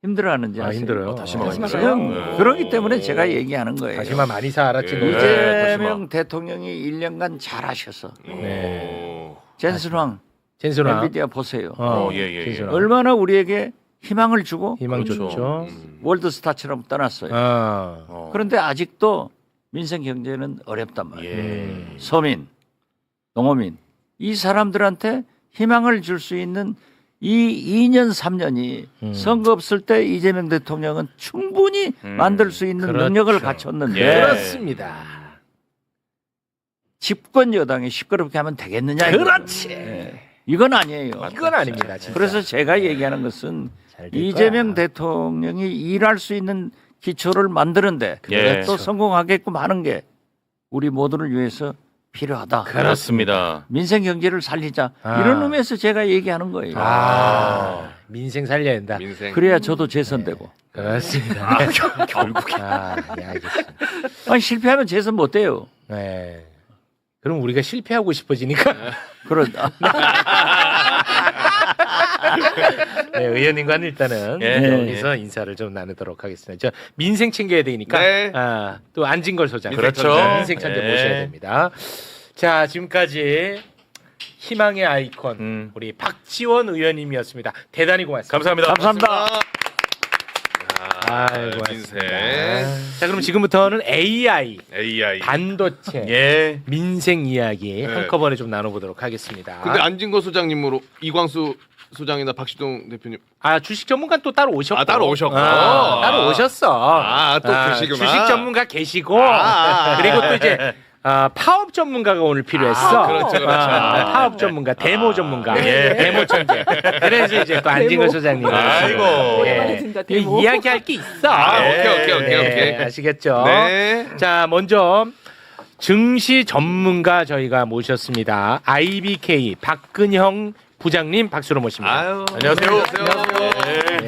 힘들어하는지 아세요? 힘들어요. 다시마가 그럼 그렇기 때문에 제가 얘기하는 거예요. 다시마 많이 살았지. 예. 너. 이재명 대통령이 1년간 잘하셔서 네. 젠슨왕 젠슨아. 엔비디아 보세요. 예. 젠슨아. 얼마나 우리에게 희망을 주고 희망 그렇죠. 줬죠. 월드스타처럼 떠났어요. 그런데 아직도 민생 경제는 어렵단 말이에요. 예. 서민, 농어민 이 사람들한테 희망을 줄 수 있는 이 2년 3년이 선거 없을 때 이재명 대통령은 충분히 만들 수 있는 그렇죠. 능력을 갖췄는데 예. 그렇습니다. 집권 여당이 시끄럽게 하면 되겠느냐? 그렇지. 예. 이건 아니에요. 이건 아닙니다. 진짜. 그래서 제가 얘기하는 것은 잘될 이재명 거야. 대통령이 일할 수 있는 기초를 만드는데 예. 또 성공하게끔 하는 게 우리 모두를 위해서 필요하다. 그렇습니다. 민생 경제를 살리자. 아. 이런 의미에서 제가 얘기하는 거예요. 민생 살려야 된다. 민생. 그래야 저도 재선되고. 그렇습니다. 결국에. 네, 알겠습니다. 아니, 실패하면 재선 못 돼요. 네. 그럼 우리가 실패하고 싶어지니까. 그러다. 네, 의원님과는 일단은 예. 여기서 인사를 좀 나누도록 하겠습니다. 저 민생 챙겨야 되니까 네. 또 안진걸 소장, 그렇죠. 민생 천재 예. 모셔야 됩니다. 자, 지금까지 희망의 아이콘 우리 박지원 의원님이었습니다. 대단히 고맙습니다. 감사합니다. 감사합니다. 아이고, 고맙습니다. 민생. 자, 그럼 지금부터는 AI, AI. 반도체, 예. 민생 이야기 네. 한꺼번에 좀 나눠보도록 하겠습니다. 근데 안진거 소장님으로 이광수 소장이나 박시동 대표님. 주식 전문가 또 따로 오셨고. 따로 오셨고. 따로 오셨어. 또 계시구나. 주식 전문가 계시고. 아. 그리고 또 이제 파업 전문가가 오늘 필요했어. 그렇죠. 파업 전문가, 데모 전문가, 데모 천재. 그래서 이제 또 안진걸 소장님. 아이고. 대박이다, 데모. 이야기할 게 있어. 오케이. 아시겠죠? 네. 자, 먼저 증시 전문가 저희가 모셨습니다. IBK 박근형 부장님 박수로 모십니다. 아유. 안녕하세요.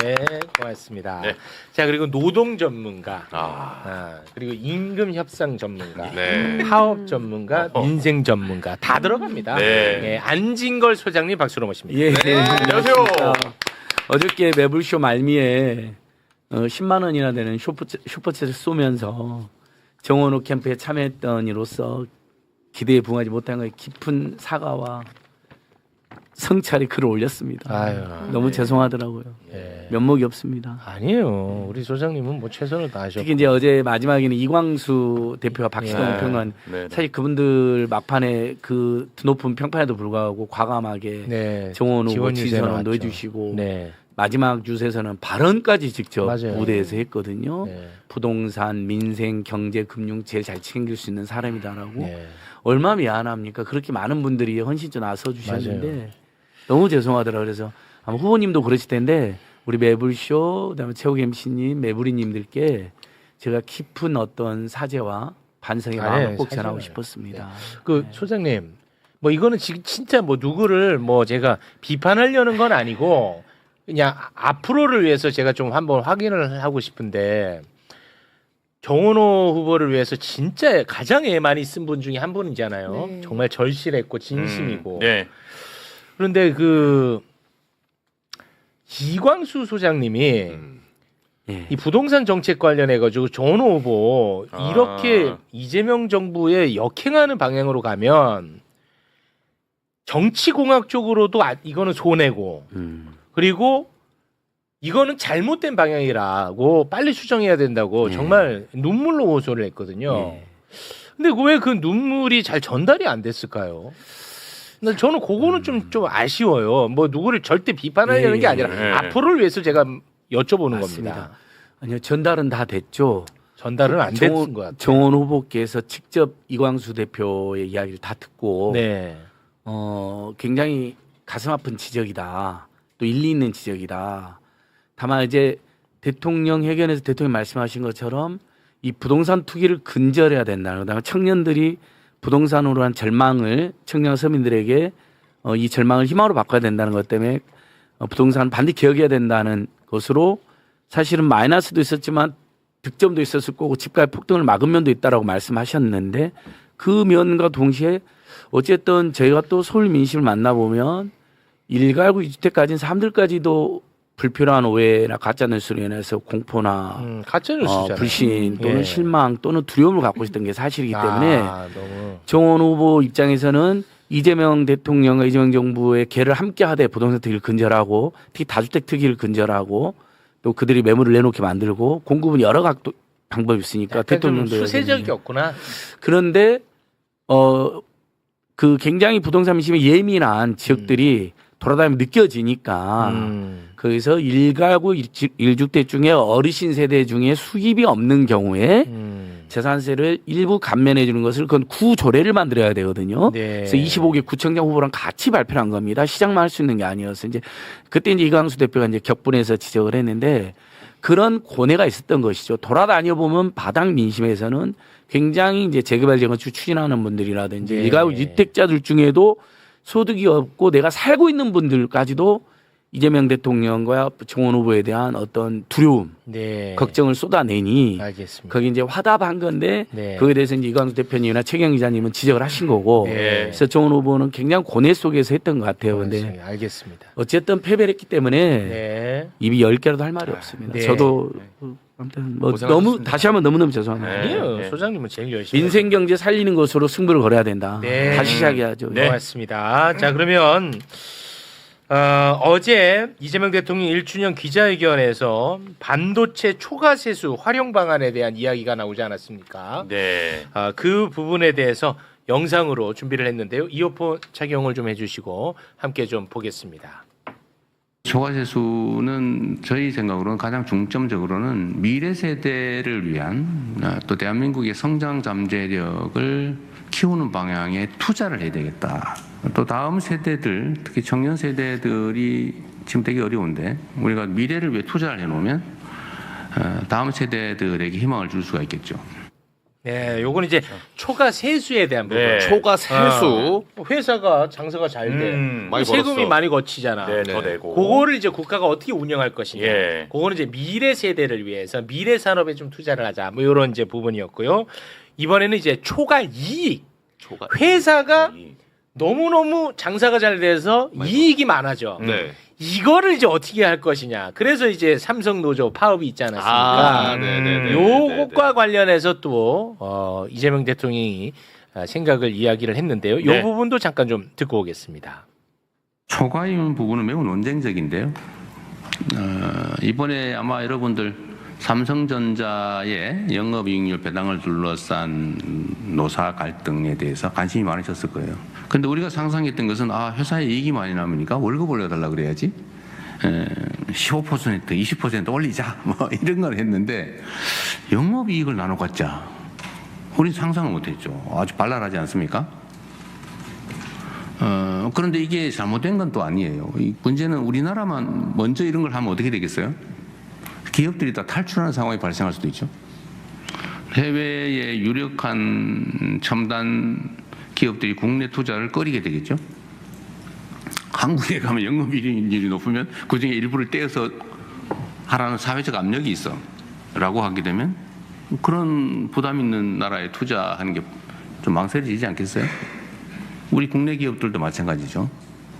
네, 고맙습니다. 네. 자, 그리고 노동 전문가, 아. 그리고 임금 협상 전문가, 네. 파업 전문가, 민생 전문가 다 들어갑니다. 네. 예, 안진걸 소장님 박수로 모십니다. 예. 안녕하세요. 어저께 매불쇼 말미에 10만 원이나 되는 슈퍼챗을 쏘면서 정원호 캠프에 참여했던 이로서 기대에 부응하지 못한 것에 깊은 사과와 성찰의 글을 올렸습니다. 아유, 너무 죄송하더라고요. 예. 면목이 없습니다. 아니에요. 우리 소장님은 뭐 최선을 다하셨고. 특히 이제 어제 마지막에는 이광수 대표와 박시동 네. 평론 네. 사실 그분들 막판에 그 높은 평판에도 불구하고 과감하게 네. 정원 후보 지원 유세 지지선언 나왔죠. 넣어주시고 네. 마지막 jut에서는 발언까지 직접 맞아요. 무대에서 했거든요. 네. 부동산, 민생, 경제, 금융 제일 잘 챙길 수 있는 사람이다라고. 네. 얼마나 미안합니까? 그렇게 많은 분들이 헌신적으로 나서 주셨는데 맞아요. 너무 죄송하더라고요. 그래서 아마 후보님도 그러실 텐데 우리 매불쇼, 그다음에 최욱 MC님, 매불이님들께 제가 깊은 어떤 사죄와 반성의 마음을 꼭 전하고 사죄는. 싶었습니다. 그 소장님, 뭐 이거는 지금 진짜 뭐 누구를 뭐 제가 비판하려는 건 아니고 그냥 앞으로를 위해서 제가 좀 한번 확인을 하고 싶은데 정원호 후보를 위해서 진짜 가장 애 많이 쓴 분 중에 한 분이잖아요. 네. 정말 절실했고 진심이고. 네. 그런데 그 이광수 소장님이 예. 이 부동산 정책 관련해 가지고 정원호 후보 아. 이렇게 이재명 정부에 역행하는 방향으로 가면 정치공학적으로도 이거는 손해고 그리고 이거는 잘못된 방향이라고 빨리 수정해야 된다고 네. 정말 눈물로 호소를 했거든요. 네. 근데 왜 그 눈물이 잘 전달이 안 됐을까요? 근데 저는 그거는 좀 아쉬워요. 뭐 누구를 절대 비판하려는 게 아니라 네. 앞으로를 위해서 제가 여쭤보는 맞습니다. 겁니다. 아니요, 전달은 다 됐죠. 전달은 안 됐은 것 같아요. 정원 후보께서 직접 이광수 대표의 이야기를 다 듣고 네. 굉장히 가슴 아픈 지적이다. 또 일리 있는 지적이다. 다만 이제 대통령 회견에서 대통령이 말씀하신 것처럼 이 부동산 투기를 근절해야 된다. 그다음에 청년들이 부동산으로 한 절망을 청년 서민들에게 이 절망을 희망으로 바꿔야 된다는 것 때문에 부동산 반드시 개혁해야 된다는 것으로 사실은 마이너스도 있었지만 득점도 있었을 거고 집값 폭등을 막은 면도 있다라고 말씀하셨는데 그 면과 동시에 어쨌든 저희가 또 서울 민심을 만나보면 1가구 2주택 가진 사람들까지도 불필요한 오해나 가짜뉴스로 인해서 공포나 가짜뉴스잖아요. 불신 또는 예. 실망 또는 두려움을 갖고 있었던 게 사실이기 때문에 너무. 정원 후보 입장에서는 이재명 대통령과 이재명 정부의 개를 함께하되 부동산 투기를 근절하고 특히 다주택 투기를 근절하고 또 그들이 매물을 내놓게 만들고 공급은 여러 각도 방법이 있으니까 대통령도 수세적이었구나. 그런데 그 굉장히 부동산 민심이 예민한 지역들이 돌아다니면 느껴지니까 거기서 1가구 1주택 중에 어르신 세대 중에 수입이 없는 경우에 재산세를 일부 감면해 주는 것을 그건 구조례를 만들어야 되거든요. 네. 그래서 25개 구청장 후보랑 같이 발표를 한 겁니다. 시장만 할 수 있는 게 아니어서 이제 그때 이제 이광수 대표가 이제 격분해서 지적을 했는데 그런 고뇌가 있었던 것이죠. 돌아다녀 보면 바닥 민심에서는 굉장히 이제 재개발 재건축 추진하는 분들이라든지 네. 일가구 주택자들 중에도 소득이 없고 내가 살고 있는 분들까지도 이재명 대통령과 정원 후보에 대한 어떤 두려움, 네. 걱정을 쏟아내니 알겠습니다. 거기 이제 화답한 건데 네. 거기에 대해서 이제 이광수 대표님이나 최경 기자님은 지적을 하신 거고 네. 그래서 정원 후보는 굉장히 고뇌 속에서 했던 것 같아요. 근데 알겠습니다. 어쨌든 패배를 했기 때문에 네. 입이 10개라도 할 말이 없습니다. 네. 저도 아무튼 뭐 고생하셨습니다. 너무 다시 한번 너무너무 죄송합니다. 네. 아니요. 소장님은 제일 열심히. 민생 경제 살리는 것으로 승부를 걸어야 된다. 네. 다시 시작해야죠. 네. 고맙습니다. 자, 그러면 어제 이재명 대통령 1주년 기자회견에서 반도체 초과 세수 활용 방안에 대한 이야기가 나오지 않았습니까? 네. 그 부분에 대해서 영상으로 준비를 했는데요. 이어폰 착용을 좀 해주시고 함께 좀 보겠습니다. 초과세수는 저희 생각으로는 가장 중점적으로는 미래 세대를 위한 또 대한민국의 성장 잠재력을 키우는 방향에 투자를 해야 되겠다. 또 다음 세대들, 특히 청년 세대들이 지금 되게 어려운데 우리가 미래를 위해 투자를 해놓으면 다음 세대들에게 희망을 줄 수가 있겠죠. 네, 요건 이제 초과 세수에 대한 부분. 네. 초과 세수. 회사가 장사가 잘 돼. 많이 세금이 벌었어. 많이 거치잖아. 네, 더 내고. 그거를 이제 국가가 어떻게 운영할 것이냐. 예. 그거는 이제 미래 세대를 위해서 미래 산업에 좀 투자를 하자. 뭐 이런 이제 부분이었고요. 이번에는 이제 초과 이익. 회사가 너무너무 장사가 잘 돼서 이익이 많아져. 네. 이거를 이제 어떻게 할 것이냐. 그래서 이제 삼성 노조 파업이 있지 않았습니까? 네네네. 요것과 관련해서 또 이재명 대통령이 생각을 이야기를 했는데요. 이 네. 부분도 잠깐 좀 듣고 오겠습니다. 초과이윤 부분은 매우 논쟁적인데요. 이번에 아마 여러분들 삼성전자의 영업이익률 배당을 둘러싼 노사 갈등에 대해서 관심이 많으셨을 거예요. 그런데 우리가 상상했던 것은 회사에 이익이 많이 남으니까 월급 올려달라 그래야지. 15%, 20% 올리자 뭐 이런 걸 했는데 영업이익을 나눠 갖자. 우리 상상을 못했죠. 아주 발랄하지 않습니까? 그런데 이게 잘못된 건 또 아니에요. 이 문제는 우리나라만 먼저 이런 걸 하면 어떻게 되겠어요? 기업들이 다 탈출하는 상황이 발생할 수도 있죠. 해외의 유력한 첨단 기업들이 국내 투자를 꺼리게 되겠죠. 한국에 가면 영업이익률이 높으면 그중에 일부를 떼어서 하라는 사회적 압력이 있어 라고 하게 되면 그런 부담 있는 나라에 투자하는 게 좀 망설여지지 않겠어요? 우리 국내 기업들도 마찬가지죠.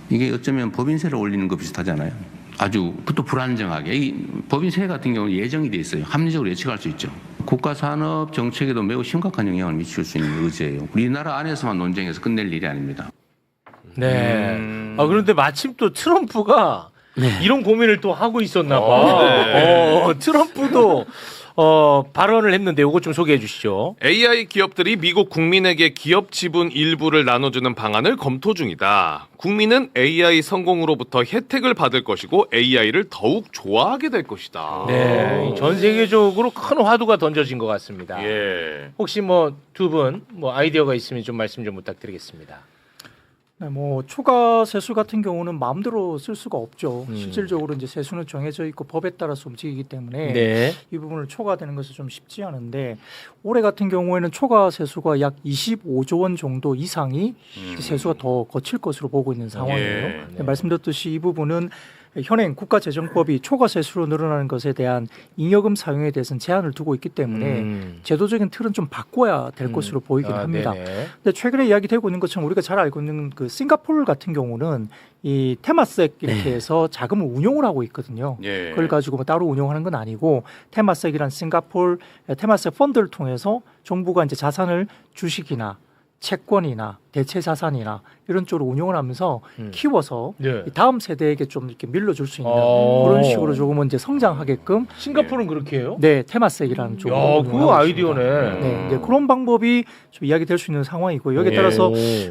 이게 어쩌면 법인세를 올리는 거 비슷하잖아요. 아주 또 불안정하게. 이 법인세 같은 경우는 예정이 돼 있어요. 합리적으로 예측할 수 있죠. 국가 산업 정책에도 매우 심각한 영향을 미칠 수 있는 의제예요. 우리나라 안에서만 논쟁해서 끝낼 일이 아닙니다. 네. 그런데 마침 또 트럼프가 이런 고민을 또 하고 있었나 봐. 트럼프도 발언을 했는데 이거 좀 소개해 주시죠. AI 기업들이 미국 국민에게 기업 지분 일부를 나눠주는 방안을 검토 중이다. 국민은 AI 성공으로부터 혜택을 받을 것이고 AI를 더욱 좋아하게 될 것이다. 네, 전 세계적으로 큰 화두가 던져진 것 같습니다. 예. 혹시 뭐 두 분 뭐 아이디어가 있으면 좀 말씀 좀 부탁드리겠습니다. 네, 뭐 초과 세수 같은 경우는 마음대로 쓸 수가 없죠. 실질적으로 이제 세수는 정해져 있고 법에 따라서 움직이기 때문에 네. 이 부분을 초과되는 것은 좀 쉽지 않은데 올해 같은 경우에는 초과 세수가 약 25조 원 정도 이상이 세수가 더 거칠 것으로 보고 있는 상황이에요. 예. 네, 말씀드렸듯이 이 부분은 현행 국가재정법이 초과 세수로 늘어나는 것에 대한 잉여금 사용에 대해서는 제한을 두고 있기 때문에 제도적인 틀은 좀 바꿔야 될 것으로 보이긴 합니다. 네네. 근데 최근에 이야기되고 있는 것처럼 우리가 잘 알고 있는 그 싱가포르 같은 경우는 이 테마섹 이렇게 해서 자금을 운용을 하고 있거든요. 예. 그걸 가지고 뭐 따로 운용하는 건 아니고 테마섹이란 싱가포르 테마섹 펀드를 통해서 정부가 이제 자산을 주식이나 채권이나 대체 자산이나 이런 쪽으로 운용을 하면서 키워서 네. 이 다음 세대에게 좀 이렇게 밀려줄 수 있는 그런 식으로 조금은 이제 성장하게끔 싱가포르는 그렇게 해요? 네 테마섹이라는 쪽으로 야, 운용하고 그거 아이디어네. 있습니다. 네, 이제 그런 방법이 좀 이야기될 수 있는 상황이고 여기에 따라서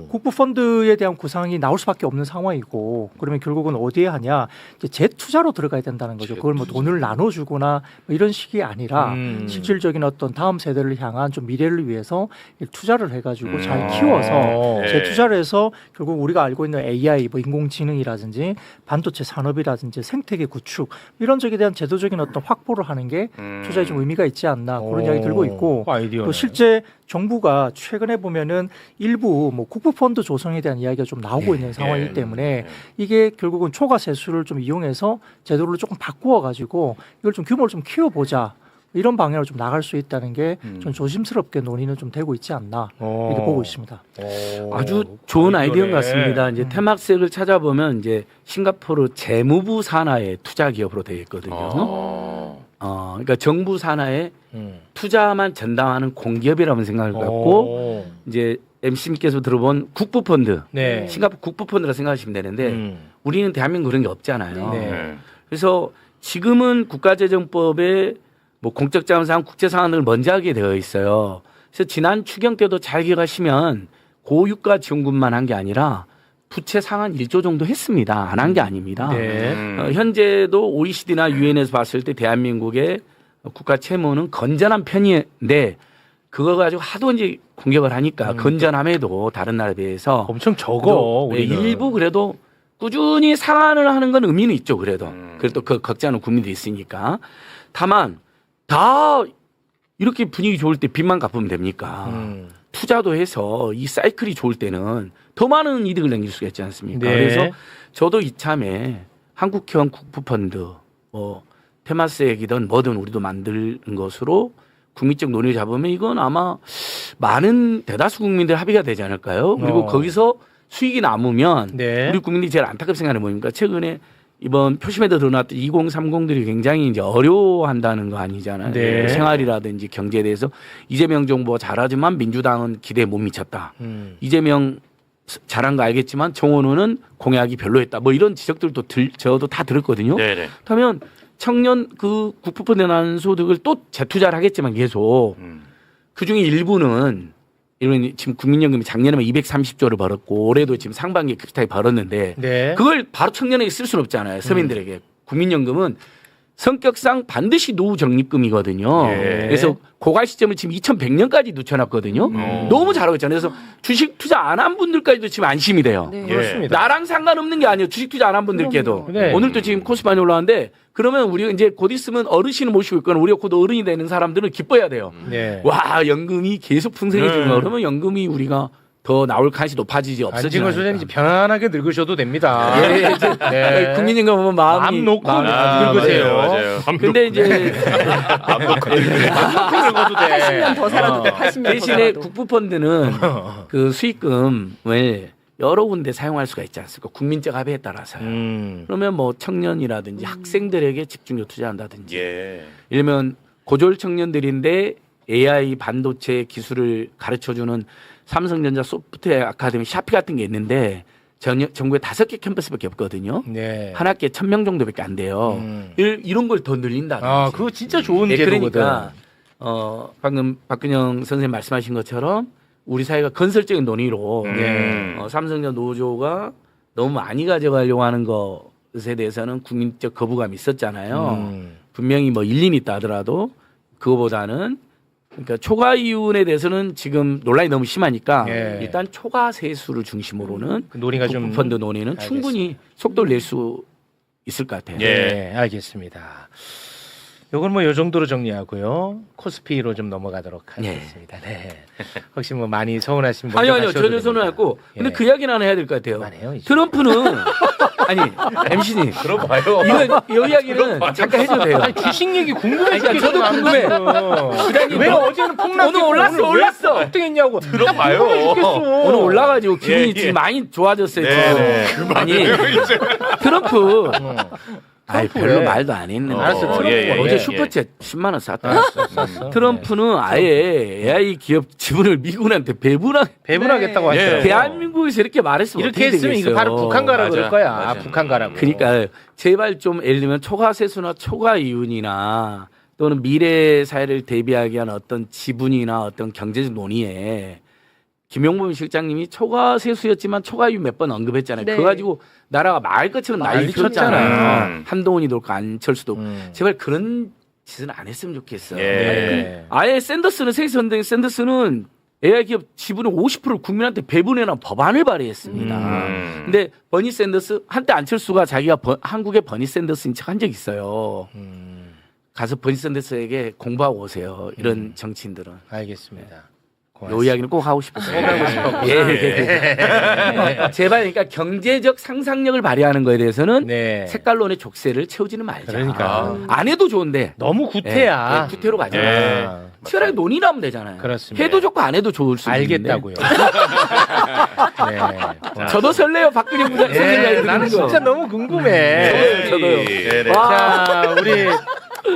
국부 펀드에 대한 구상이 나올 수밖에 없는 상황이고 그러면 결국은 어디에 하냐 이제 재투자로 들어가야 된다는 거죠. 그걸 뭐 돈을 나눠주거나 뭐 이런 식이 아니라 실질적인 어떤 다음 세대를 향한 좀 미래를 위해서 투자를 해가지고 잘 키워서 재투자를 해서 결국 우리가 알고 있는 AI, 뭐 인공지능이라든지 반도체 산업이라든지 생태계 구축 이런 쪽에 대한 제도적인 어떤 확보를 하는 게 투자에 좀 의미가 있지 않나 그런 이야기 들고 있고 아이디어네. 또 실제 정부가 최근에 보면은 일부 뭐 국부 펀드 조성에 대한 이야기가 좀 나오고 있는 상황이기 때문에 이게 결국은 초과 세수를 좀 이용해서 제도를 조금 바꾸어 가지고 이걸 좀 규모를 좀 키워보자. 이런 방향으로 좀 나갈 수 있다는 게 좀 조심스럽게 논의는 좀 되고 있지 않나 이렇게 보고 있습니다. 아주 좋은 아이디어인 것 같습니다. 이제 테마섹을 찾아보면 이제 싱가포르 재무부 산하의 투자 기업으로 되어 있거든요. 그러니까 정부 산하에 투자만 전담하는 공기업이라는 생각을 갖고 이제 MC님께서 들어본 국부펀드, 네. 싱가포르 국부펀드라 생각하시면 되는데 우리는 대한민국 그런 게 없잖아요. 네. 그래서 지금은 국가재정법에 뭐 공적자산상 국제상환을 먼저 하게 되어 있어요. 그래서 지난 추경 때도 잘 기억하시면 고유가 지원금만 한 게 아니라 부채 상환 1조 정도 했습니다. 안 한 게 아닙니다. 네. 현재도 OECD나 UN에서 봤을 때 대한민국의 국가 채무는 건전한 편인데 그거 가지고 하도 이제 공격을 하니까 건전함에도 다른 나라에 비해서 엄청 적어. 네, 우리는. 일부 그래도 꾸준히 상환을 하는 건 의미는 있죠. 그래도 그래도 그 걱정하는 국민도 있으니까. 다만 다 이렇게 분위기 좋을 때 빚만 갚으면 됩니까? 투자도 해서 이 사이클이 좋을 때는 더 많은 이득을 남길 수가 있지 않습니까? 네. 그래서 저도 이참에 한국형 국부펀드, 뭐 테마스액이든 뭐든 우리도 만드는 것으로 국민적 논의를 잡으면 이건 아마 많은 대다수 국민들 합의가 되지 않을까요? 그리고 거기서 수익이 남으면 네. 우리 국민들이 제일 안타깝게 생각하는 게 뭡니까? 최근에 이번 표심에도 드러났던 2030들이 굉장히 이제 어려워한다는 거 아니잖아요. 네. 생활이라든지 경제에 대해서 이재명 정부가 잘하지만 민주당은 기대에 못 미쳤다. 이재명 잘한 거 알겠지만 정원호는 공약이 별로였다. 뭐 이런 지적들도 저도 다 들었거든요. 네네. 그러면 청년 그 국부펀드에 나는 소득을 또 재투자를 하겠지만 계속 그중에 일부는 이런 지금 국민연금이 작년에만 230조를 벌었고 올해도 지금 상반기에 급격하게 벌었는데 네. 그걸 바로 청년에게 쓸 수는 없잖아요. 서민들에게 국민연금은 성격상 반드시 노후 적립금이거든요. 예. 그래서 고갈 시점을 지금 2100년까지 늦춰놨거든요. 너무 잘하고 있잖아요. 그래서 주식 투자 안 한 분들까지도 지금 안심이 돼요. 네. 그렇습니다. 나랑 상관없는 게 아니에요. 주식 투자 안 한 분들께도. 네. 오늘도 지금 코스 많이 올라왔는데 그러면 우리가 이제 곧 있으면 어르신을 모시고 있거나 우리가 곧 어른이 되는 사람들은 기뻐해야 돼요. 네. 와 연금이 계속 풍성해지는 거 그러면 연금이 우리가 더 나올 가능성이 높아지지 없어지지 안진걸 소장님 이제 편안하게 늙으셔도 됩니다. 예, 이제 네. 국민연금 보면 마음이 마음 놓고 아, 늙으세요. 맞아요. 근데 이제 마음 놓고 늙어도 돼. 80년 더 살아도 돼. 80년 더 대신에 살아도. 국부펀드는 그 수익금을 여러 군데 사용할 수가 있지 않습니까? 국민적 합의에 따라서요. 그러면 뭐 청년이라든지 학생들에게 집중력 투자한다든지 예. 이러면 고졸 청년들인데 AI 반도체 기술을 가르쳐주는 삼성전자 소프트웨어 아카데미 샤피 같은 게 있는데 전국에 5개 캠퍼스밖에 없거든요. 네. 한 학기에 1000명 정도밖에 안 돼요. 이런 걸 더 늘린다. 아, 그거 진짜 좋은 네, 제도거든. 그러니까 방금 박근영 선생님 말씀하신 것처럼 우리 사회가 건설적인 논의로 삼성전자 노조가 너무 많이 가져가려고 하는 것에 대해서는 국민적 거부감이 있었잖아요. 분명히 뭐 일리는 있다 하더라도 그거보다는 그러니까 초과 이윤에 대해서는 지금 논란이 너무 심하니까 예. 일단 초과 세수를 중심으로는 그 논의가 좀 국부펀드 논의는 충분히 속도를 낼 수 있을 것 같아요. 네, 알겠습니다. 요건 뭐 요 정도로 정리하고요. 코스피로 좀 넘어가도록 하겠습니다. 네. 혹시 뭐 많이 서운하신 분 아니요 전혀 서운하고 근데 예. 그 이야기는 하나 해야 될 것 같아요. 그만해요, 이제. 트럼프는 아니 MC님 들어봐요. 이거 이야기는 잠깐 해줘도 돼요. 아니, 주식 얘기 궁금해. 그러니까 저도 궁금해. 왜 어제는 폭락? 오늘 올랐어. 어떻겠냐고. 들어봐요. 오늘 올라가지고 기분이 예. 지금 많이 좋아졌어요. 네, 지금. 아니 트럼프. 아이 별로 왜? 말도 안 했는데. 알았어, 트럼프 어제 예, 슈퍼챗 10만 원 쌌다. 알았어. 트럼프는 아예 AI 기업 지분을 미국한테 배분하겠다고 네. 하더라고. 대한민국에서 이렇게 말했으면 이렇게 어떻게 했으면 되겠어요. 이거 바로 북한 가라 그럴 맞아, 거야. 맞아. 북한 가라고. 그러니까 제발 좀 예를 들면 초과 세수나 초과 이윤이나 또는 미래 사회를 대비하기 위한 어떤 지분이나 어떤 경제적 논의에 김용범 실장님이 초과 세수였지만 초과 이윤 몇 번 언급했잖아요. 네. 그거 가지고 나라가 말 것처럼 난리 난리 쳤잖아요. 쳤잖아요. 한동훈이도 그렇고 안철수도 제발 그런 짓은 안 했으면 좋겠어요. 예. 아예 샌더스는 세계 선생 샌더스는 AI 기업 지분의 50%를 국민한테 배분해놓은 법안을 발의했습니다. 근데 버니 샌더스 한때 안철수가 자기가 한국의 버니 샌더스인 척 한 적 있어요. 가서 버니 샌더스에게 공부하고 오세요. 이런 정치인들은. 알겠습니다. 요 이야기는 꼭 하고 싶었어요. 하고 싶었구나. 예. 제발 그러니까 경제적 상상력을 발휘하는 거에 대해서는 네. 색깔론의 족쇄를 채우지는 말자. 그러니까. 안 해도 좋은데 너무 구태야. 예, 구태로 가자. 예. 치열하게 논의를 하면 되잖아요. 그렇습니다. 해도 좋고 안 해도 좋을 수 있는데. 알겠다고요. 네. 저도 설레요. 박근혜 부장 예, 선생님 나는 진짜 너무 궁금해. 네. 저도요. 네, 네. 자, 우리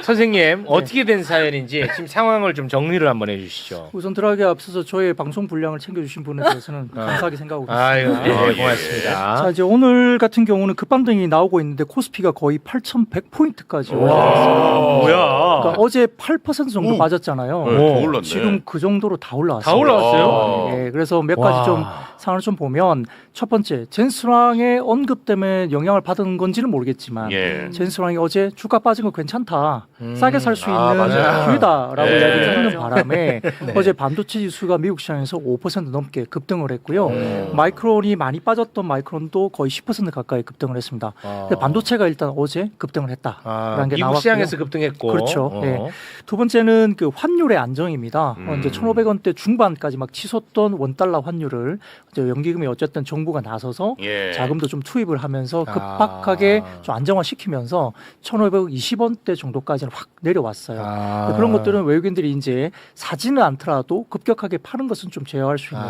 선생님 어떻게 된 사연인지 지금 상황을 좀 정리를 한번 해주시죠. 우선 들어가기 앞서서 저의 방송 분량을 챙겨주신 분에 대해서는 감사하게 생각하고 있습니다. 아유, 예. 네, 고맙습니다. 자, 이제 오늘 같은 경우는 급반등이 나오고 있는데 코스피가 거의 8,100포인트까지 와, 올라갔습니다. 뭐야? 그러니까 어제 8% 정도 빠졌잖아요. 네, 더 올랐네. 지금 그 정도로 다 올라왔어요. 다 올라왔어요? 예, 그래서 몇 가지 좀 상황을 좀 보면 첫 번째 젠스랑의 언급 때문에 영향을 받은 건지는 모르겠지만 예. 젠스랑이 어제 주가 빠진 거 괜찮다. 싸게 살 수 있는 맞아요. 기회다라고 예. 이야기를 하는 바람에 어제 반도체 지수가 미국 시장에서 5% 넘게 급등을 했고요. 마이크론이 많이 빠졌던 마이크론도 거의 10% 가까이 급등을 했습니다. 근데 반도체가 일단 어제 급등을 했다라는 게 미국 나왔고요. 시장에서 급등했고. 그렇죠. 예. 두 번째는 그 환율의 안정입니다. 이제 1,500원대 중반까지 막 치솟던 원달러 환율을 이제 연기금이 어쨌든 정부가 나서서 예. 자금도 좀 투입을 하면서 급박하게 좀 안정화시키면서 1,520원대 정도까지는 확 내려왔어요. 그런 것들은 외국인들이 이제 사지는 않더라도 급격하게 파는 것은 좀 제어할 수 있는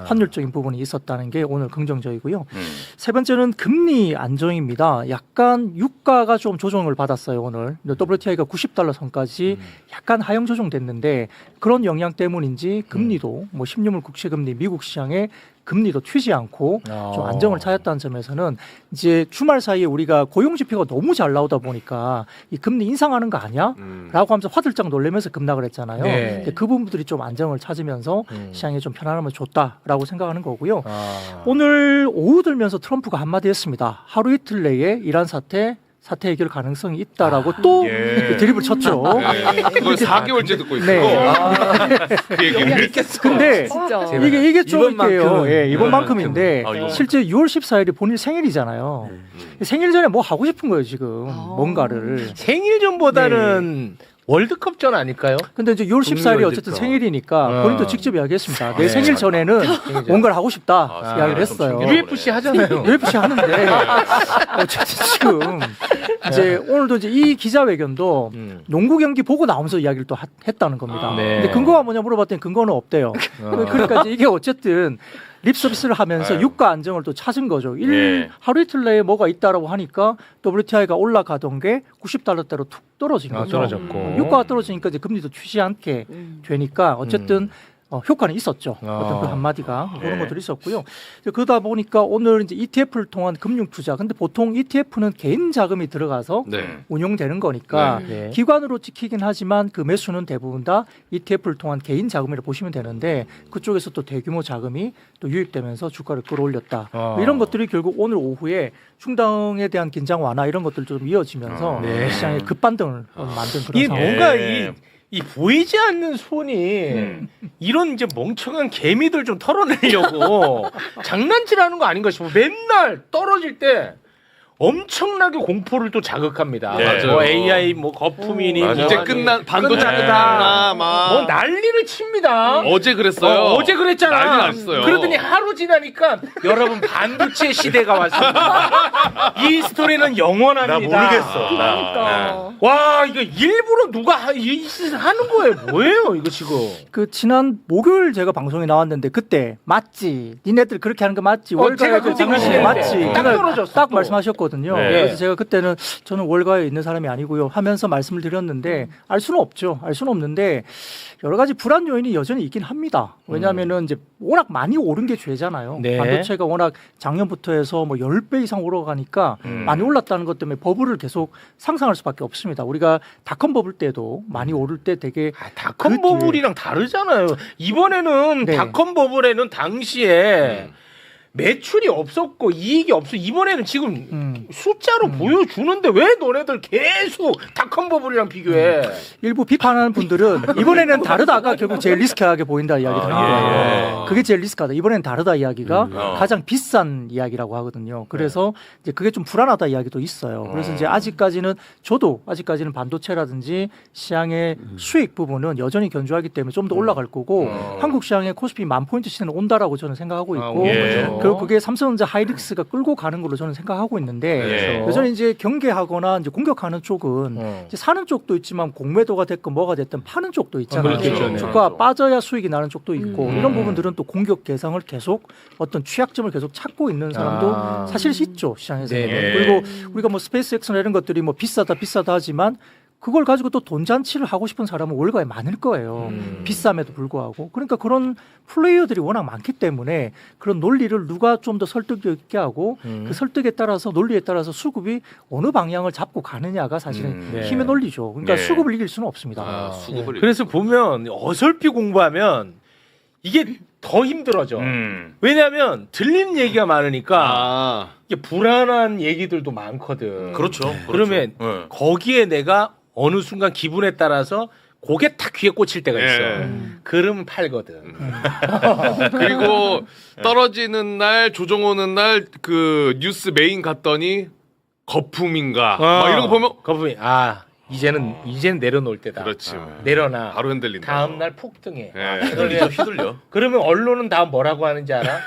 환율적인 부분이 있었다는 게 오늘 긍정적이고요. 세 번째는 금리 안정입니다. 약간 유가가 좀 조정을 받았어요. 오늘 WTI가 90달러 선까지 약간 하향 조정됐는데 그런 영향 때문인지 금리도 뭐 10년물 국채금리 미국 시장에 금리도 튀지 않고 좀 안정을 찾았다는 점에서는 이제 주말 사이에 우리가 고용 지표가 너무 잘 나오다 보니까 이 금리 인상하는 거 아니야? 라고 하면서 화들짝 놀라면서 급락을 했잖아요. 네. 근데 그 부분들이 좀 안정을 찾으면서 시장에 좀 편안함을 줬다라고 생각하는 거고요. 오늘 오후 들면서 트럼프가 한마디 했습니다. 하루 이틀 내에 이란 사태 사태 해결 가능성이 있다라고 또 예. 드립을 쳤죠. 그걸 4개월째 듣고 있어요. 네. 그 얘기를. 근데 진짜. 이게 좀 이번만큼. 있게요. 예, 이번만큼인데 아, 이거. 실제 6월 14일이 본인 생일이잖아요. 생일 전에 뭐 하고 싶은 거예요 지금 뭔가를. 생일 전보다는 월드컵 전 아닐까요? 근데 이제 6월 14일이 어쨌든 월드컵. 생일이니까 본인도 직접 이야기했습니다. 내 네. 생일 전에는 뭔가를 하고 싶다 아, 이야기를 좀 했어요. 챙겨보네. UFC 하잖아요. UFC 하는데 어쨌든 지금 이제 오늘도 이제 이 기자회견도 농구 경기 보고 나오면서 이야기를 또 했다는 겁니다. 네. 근데 근거가 뭐냐 물어봤더니 근거는 없대요. 그러니까 이제 이게 어쨌든 립 서비스를 하면서 유가 안정을 또 찾은 거죠. 예. 하루 이틀 내에 뭐가 있다라고 하니까 WTI가 올라가던 게 90달러대로 툭 떨어진 거죠. 떨어졌고. 유가가 떨어지니까 이제 금리도 취지 않게 되니까 어쨌든 효과는 있었죠. 어떤 그 한마디가 그런 것들이 있었고요. 이제 그러다 보니까 오늘 이제 ETF를 통한 금융 투자. 근데 보통 ETF는 개인 자금이 들어가서 네. 운용되는 거니까 네. 기관으로 찍히긴 하지만 그 매수는 대부분 다 ETF를 통한 개인 자금이라 보시면 되는데 그쪽에서 또 대규모 자금이 또 유입되면서 주가를 끌어올렸다. 이런 것들이 결국 오늘 오후에 중당에 대한 긴장 완화 이런 것들 좀 이어지면서 네. 시장에 급반등을 만든 그런 이 상황. 뭔가 예. 이 보이지 않는 손이 이런 이제 멍청한 개미들 좀 털어내려고 장난질하는 거 아닌가 싶어. 맨날 떨어질 때 엄청나게 공포를 또 자극합니다. 네. 뭐 맞아요. AI 뭐 거품이니 맞아요. 뭐 이제 아니, 끝난 반도체 끝났다. 끝났나 막. 뭐 난리를 칩니다. 어제 그랬어요. 어제 그랬잖아. 난리 났어요. 그러더니 하루 지나니까 여러분 반도체 시대가 왔습니다. 이 스토리는 영원합니다. 나 모르겠어. 그러니까. 와 이거 일부러 누가 이 짓을 하는 거예요. 뭐예요 이거 지금? 그 지난 목요일 제가 방송에 나왔는데 그때 맞지? 니네들 그렇게 하는 거 맞지? 제가 월가에 그 장난치는 얘기했는데. 거 맞지? 딱 그날 떨어졌어, 딱 또. 말씀하셨거든요. 네. 그래서 제가 그때는 저는 월가에 있는 사람이 아니고요 하면서 말씀을 드렸는데 알 수는 없죠. 알 수는 없는데 여러 가지 불안 요인이 여전히 있긴 합니다. 왜냐하면은 이제 워낙 많이 오른 게 죄잖아요. 네. 반도체가 워낙 작년부터 해서 뭐 10배 이상 오르가니까 많이 올랐다는 것 때문에 버블을 계속 상상할 수밖에 없습니다. 우리가 닷컴 버블 때도 많이 오를 때 되게 닷컴 그 버블이랑 다르잖아요. 이번에는 네. 닷컴 버블에는 당시에 매출이 없었고 이익이 없어. 이번에는 지금 숫자로 보여주는데 왜 너네들 계속 닷컴 버블이랑 비교해? 일부 비판하는 분들은 이번에는 다르다가 결국 제일 리스크하게 보인다 이야기를 하는 거예요. 그게 제일 리스크하다. 이번에는 다르다 이야기가 가장 비싼 이야기라고 하거든요. 그래서 이제 그게 좀 불안하다 이야기도 있어요. 그래서 이제 저도 아직까지는 반도체라든지 시장의 수익 부분은 여전히 견조하기 때문에 좀 더 올라갈 거고 한국 시장의 코스피 10,000포인트 시세는 온다라고 저는 생각하고 있고 예. 결국 그게 삼성전자 하이닉스가 끌고 가는 걸로 저는 생각하고 있는데 예. 여전히 이제 경계하거나 이제 공격하는 쪽은 이제 사는 쪽도 있지만 공매도가 됐건 뭐가 됐든 파는 쪽도 있잖아요. 그렇죠. 주가가 빠져야 수익이 나는 쪽도 있고 이런 부분들은 또 공격 개성을 계속 어떤 취약점을 계속 찾고 있는 사람도 사실 있죠 시장에서. 네네. 그리고 우리가 뭐 스페이스X나 이런 것들이 뭐 비싸다 하지만 그걸 가지고 또 돈잔치를 하고 싶은 사람은 월가에 많을 거예요. 비쌈에도 불구하고. 그러니까 그런 플레이어들이 워낙 많기 때문에 그런 논리를 누가 좀 더 설득 있게 하고 그 설득에 따라서 논리에 따라서 수급이 어느 방향을 잡고 가느냐가 사실은 네. 힘의 논리죠. 그러니까 네. 수급을 이길 수는 없습니다. 아, 수급을 그래서 보면 어설피 공부하면 이게 더 힘들어져. 왜냐하면 들리는 얘기가 많으니까 이게 불안한 얘기들도 많거든. 그렇죠. 그러면 네. 거기에 내가 어느 순간 기분에 따라서 고개 탁 귀에 꽂힐 때가 있어. 예. 그러면 팔거든. 그리고 떨어지는 날 조정오는 날 그 뉴스 메인 갔더니 거품인가 막 이런 거 보면 거품이 이제는 내려놓을 때다. 그렇지. 내려놔. 바로 흔들린다. 다음 날 폭등해. 휘둘리죠, 휘둘려. 그러면 언론은 다음 뭐라고 하는지 알아?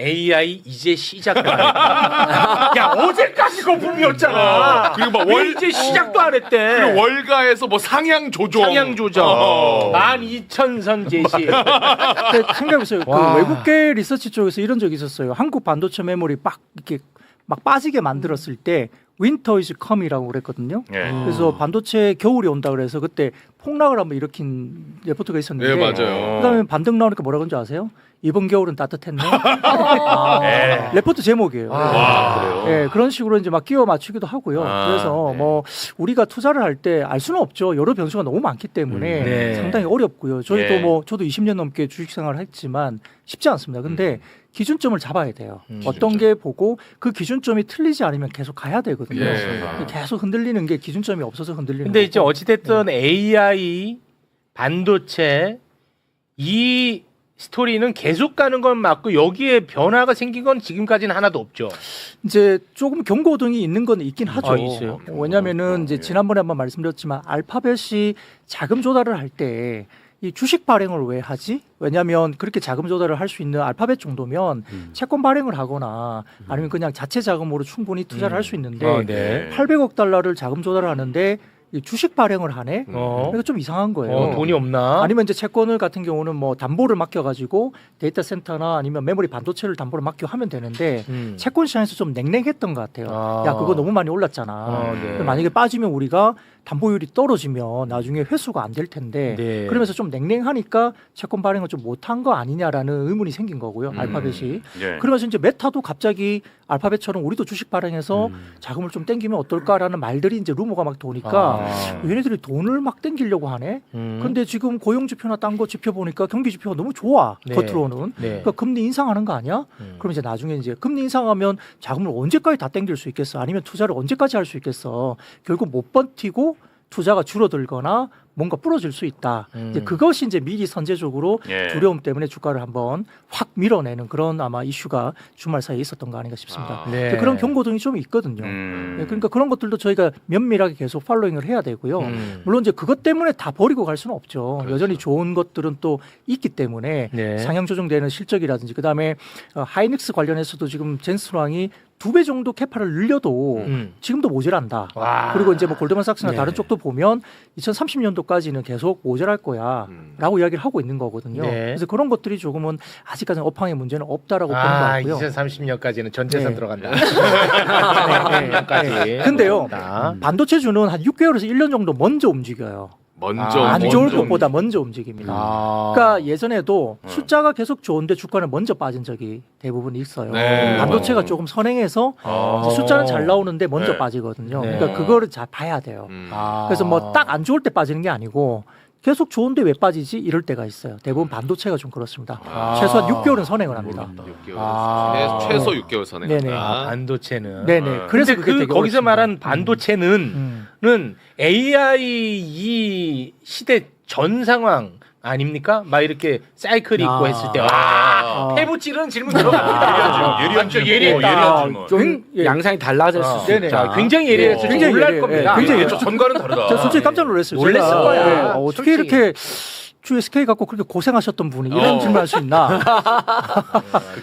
AI 이제 시작도 안 했다. 야 어제까지 거품이었잖아. 그리고 막 왜 이제 시작도 안 했대. 그리고 월가에서 뭐 상향 조정. 12,000선 제시. 근데 생각해보세요. 그 와. 외국계 리서치 쪽에서 이런 적이 있었어요. 한국 반도체 메모리 이렇게 막 빠지게 만들었을 때 윈터 이즈 컴이라고 그랬거든요. 예. 그래서 반도체 겨울이 온다 그래서 그때 폭락을 한번 일으킨 레포트가 있었는데 네, 맞아요. 그다음에 반등 나오니까 뭐라고 한줄 아세요? 이번 겨울은 따뜻했네. 레포트 제목이에요. 와, 그래요? 예, 그런 식으로 이제 막 끼워 맞추기도 하고요. 그래서 뭐 우리가 투자를 할 때 알 수는 없죠. 여러 변수가 너무 많기 때문에 네. 상당히 어렵고요. 저희도 예. 뭐 저도 20년 넘게 주식 생활을 했지만 쉽지 않습니다. 근데 기준점을 잡아야 돼요. 어떤 게 보고 그 기준점이 틀리지 않으면 계속 가야 되거든요. 예. 계속 흔들리는 게 기준점이 없어서 흔들리는 근데 이제 거고. 어찌됐든 AI, 반도체 이 스토리는 계속 가는 건 맞고 여기에 변화가 생긴 건 지금까지는 하나도 없죠. 이제 조금 경고등이 있는 건 있긴 하죠. 있어요? 왜냐면은 이제 지난번에 한번 말씀드렸지만 알파벳이 자금 조달을 할 때 이 주식 발행을 왜 하지? 왜냐하면 그렇게 자금 조달을 할 수 있는 알파벳 정도면 채권 발행을 하거나 아니면 그냥 자체 자금으로 충분히 투자를 할 수 있는데 네. 800억 달러를 자금 조달을 하는데 이 주식 발행을 하네? 그러니까 좀 이상한 거예요. 돈이 없나? 아니면 이제 채권을 같은 경우는 뭐 담보를 맡겨가지고 데이터 센터나 아니면 메모리 반도체를 담보를 맡겨 하면 되는데 채권 시장에서 좀 냉랭했던 것 같아요. 야 그거 너무 많이 올랐잖아. 네. 만약에 빠지면 우리가 담보율이 떨어지면 나중에 회수가 안 될 텐데 네. 그러면서 좀 냉랭하니까 채권 발행을 좀 못한 거 아니냐라는 의문이 생긴 거고요. 알파벳이. 예. 그러면서 이제 메타도 갑자기 알파벳처럼 우리도 주식 발행해서 자금을 좀 땡기면 어떨까라는 말들이 이제 루머가 막 도니까 얘네들이 돈을 막 땡기려고 하네. 근데 지금 고용 지표나 딴 거 지표 보니까 경기 지표가 너무 좋아. 네. 겉으로는. 네. 그러니까 금리 인상하는 거 아니야? 그럼 이제 나중에 이제 금리 인상하면 자금을 언제까지 다 땡길 수 있겠어? 아니면 투자를 언제까지 할 수 있겠어? 결국 못 버티고 투자가 줄어들거나 뭔가 부러질 수 있다. 이제 그것이 이제 미리 선제적으로 예. 두려움 때문에 주가를 한번 확 밀어내는 그런 아마 이슈가 주말 사이에 있었던 거 아닌가 싶습니다. 네. 그런 경고등이 좀 있거든요. 예, 그러니까 그런 것들도 저희가 면밀하게 계속 팔로잉을 해야 되고요. 물론 이제 그것 때문에 다 버리고 갈 수는 없죠. 그렇죠. 여전히 좋은 것들은 또 있기 때문에 네. 상향 조정되는 실적이라든지 그다음에 하이닉스 관련해서도 지금 젠슨왕이 2배 정도 캐파를 늘려도 지금도 모자란다. 와. 그리고 이제 뭐 골드만삭스나 네. 다른 쪽도 보면 2030년도까지는 계속 모자랄 거야라고 이야기를 하고 있는 거거든요. 네. 그래서 그런 것들이 조금은 아직까지는 업황의 문제는 없다라고 보는 것 같고요. 2030년까지는 전 재산 네. 들어간다. 네, 네. 2030년까지. 근데요, 반도체주는 한 6개월에서 1년 정도 먼저 움직여요. 안 좋을 것보다 먼저 움직입니다. 그러니까 예전에도 숫자가 계속 좋은데 주가는 먼저 빠진 적이 대부분 있어요. 네. 반도체가 조금 선행해서 숫자는 잘 나오는데 먼저 네. 빠지거든요. 네. 그러니까 그거를 잘 봐야 돼요. 그래서 뭐 딱 안 좋을 때 빠지는 게 아니고 계속 좋은데 왜 빠지지? 이럴 때가 있어요. 대부분 반도체가 좀 그렇습니다. 최소한 6개월은 선행을 합니다. 6개월. 최소 6개월 선행한다. 네네. 반도체는. 네네. 그래서 근데 그게 되게 거기서 어렵습니다. 말한 반도체는 AI 이 시대 전 상황 아닙니까? 막 이렇게 사이클이 있고 했을 때 와, 패부 찌르는 질문 들어갑니다. 예리한 질문. 예리했다. 예리한 질문. 좀 예. 양상이 달라질 수 네네. 있다. 굉장히 예리했어요. 굉장히 놀랄 예리해요. 겁니다. 예, 굉장히 저 전과는 다르다. 저 솔직히 깜짝 놀랐어요. 놀랐을 제가, 거야. 어떻게 솔직히. 이렇게 주에 SK 갖고 그렇게 고생하셨던 분이 이런 질문할 수 있나?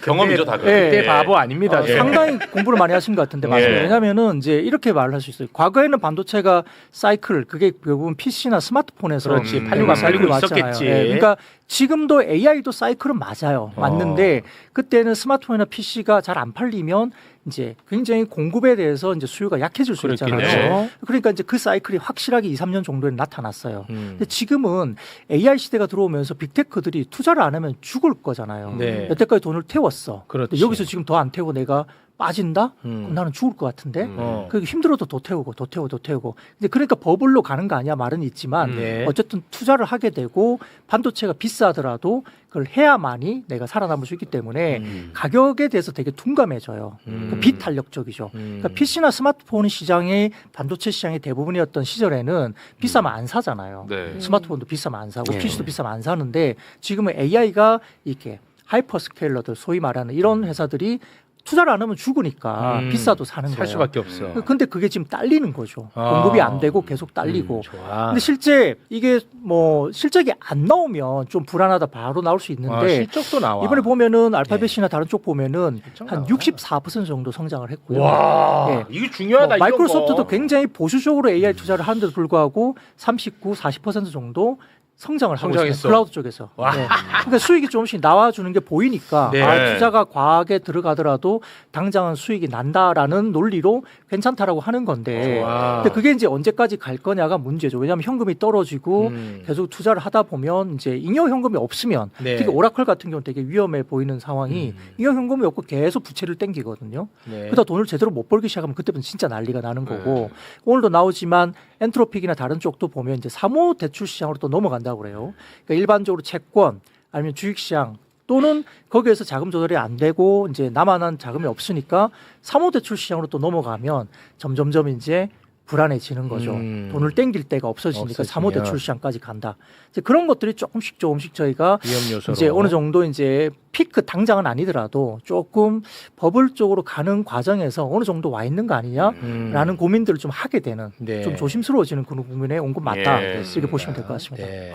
경험이죠, 다. 네. 그때 바보 아닙니다. 예. 상당히 공부를 많이 하신 것 같은데 맞아요. 예. 왜냐하면은 이제 이렇게 말을 할 수 있어요. 과거에는 반도체가 사이클 그게 결국은 PC나 스마트폰에서 그렇지. 팔리고 팔리고 왔잖아요. 있었겠지. 예, 그러니까 지금도 AI도 사이클은 맞아요. 맞는데 그때는 스마트폰이나 PC가 잘 안 팔리면 이제 굉장히 공급에 대해서 이제 수요가 약해질 수 있잖아요. 그렇겠네. 그러니까 이제 그 사이클이 확실하게 2, 3년 정도에 나타났어요. 근데 지금은 AI 시대가 들어오면서 빅테크들이 투자를 안 하면 죽을 거잖아요. 네. 여태까지 돈을 태웠어. 그렇지. 근데 여기서 지금 더 안 태우고 내가 빠진다? 그럼 나는 죽을 것 같은데? 그 힘들어도 더 태우고. 근데 그러니까 버블로 가는 거 아니야 말은 있지만 네. 어쨌든 투자를 하게 되고 반도체가 비싸더라도 그걸 해야만이 내가 살아남을 수 있기 때문에 가격에 대해서 되게 둔감해져요. 그 비탄력적이죠. 그러니까 PC나 스마트폰 시장이 반도체 시장의 대부분이었던 시절에는 비싸면 안 사잖아요. 네. 스마트폰도 비싸면 안 사고 PC도 비싸면 안 사는데 지금은 AI가 이렇게 하이퍼스케일러들 소위 말하는 이런 회사들이 투자를 안 하면 죽으니까 비싸도 사는 거예요. 살 수밖에 없어. 근데 그게 지금 딸리는 거죠. 공급이 안 되고 계속 딸리고. 좋아. 근데 실제 이게 뭐 실적이 안 나오면 좀 불안하다 바로 나올 수 있는데 실적도 나와. 이번에 보면은 알파벳이나 다른 쪽 보면은 한 나와. 64% 정도 성장을 했고요. 와, 예. 이게 중요하다. 이런 마이크로소프트도 거. 굉장히 보수적으로 AI 투자를 하는데도 불구하고 39, 40% 정도 성장을 하고 성장했어. 있어요. 클라우드 쪽에서. 네. 그러니까 수익이 조금씩 나와주는 게 보이니까 네. 아, 투자가 과하게 들어가더라도 당장은 수익이 난다라는 논리로 괜찮다라고 하는 건데 근데 그게 이제 언제까지 갈 거냐가 문제죠. 왜냐하면 현금이 떨어지고 계속 투자를 하다 보면 이제 잉여 현금이 없으면 네. 특히 오라클 같은 경우는 되게 위험해 보이는 상황이 잉여 현금이 없고 계속 부채를 땡기거든요. 네. 그러다 돈을 제대로 못 벌기 시작하면 그때부터 진짜 난리가 나는 거고 오늘도 나오지만 엔트로픽이나 다른 쪽도 보면 이제 사모 대출 시장으로 또 넘어간다고 그래요. 그러니까 일반적으로 채권 아니면 주식시장 또는 거기에서 자금 조달이 안 되고 이제 남아난 자금이 없으니까 사모 대출 시장으로 또 넘어가면 점점점 이제 불안해지는 거죠. 돈을 땡길 데가 없어지니까 사모 대출 시장까지 간다. 이제 그런 것들이 조금씩 저희가 위험 요소로. 이제 어느 정도 이제 피크 당장은 아니더라도 조금 버블 쪽으로 가는 과정에서 어느 정도 와 있는 거 아니냐라는 고민들을 좀 하게 되는 네. 좀 조심스러워지는 그런 부분에 온 건 맞다. 예. 이렇게 보시면 될 것 같습니다. 네.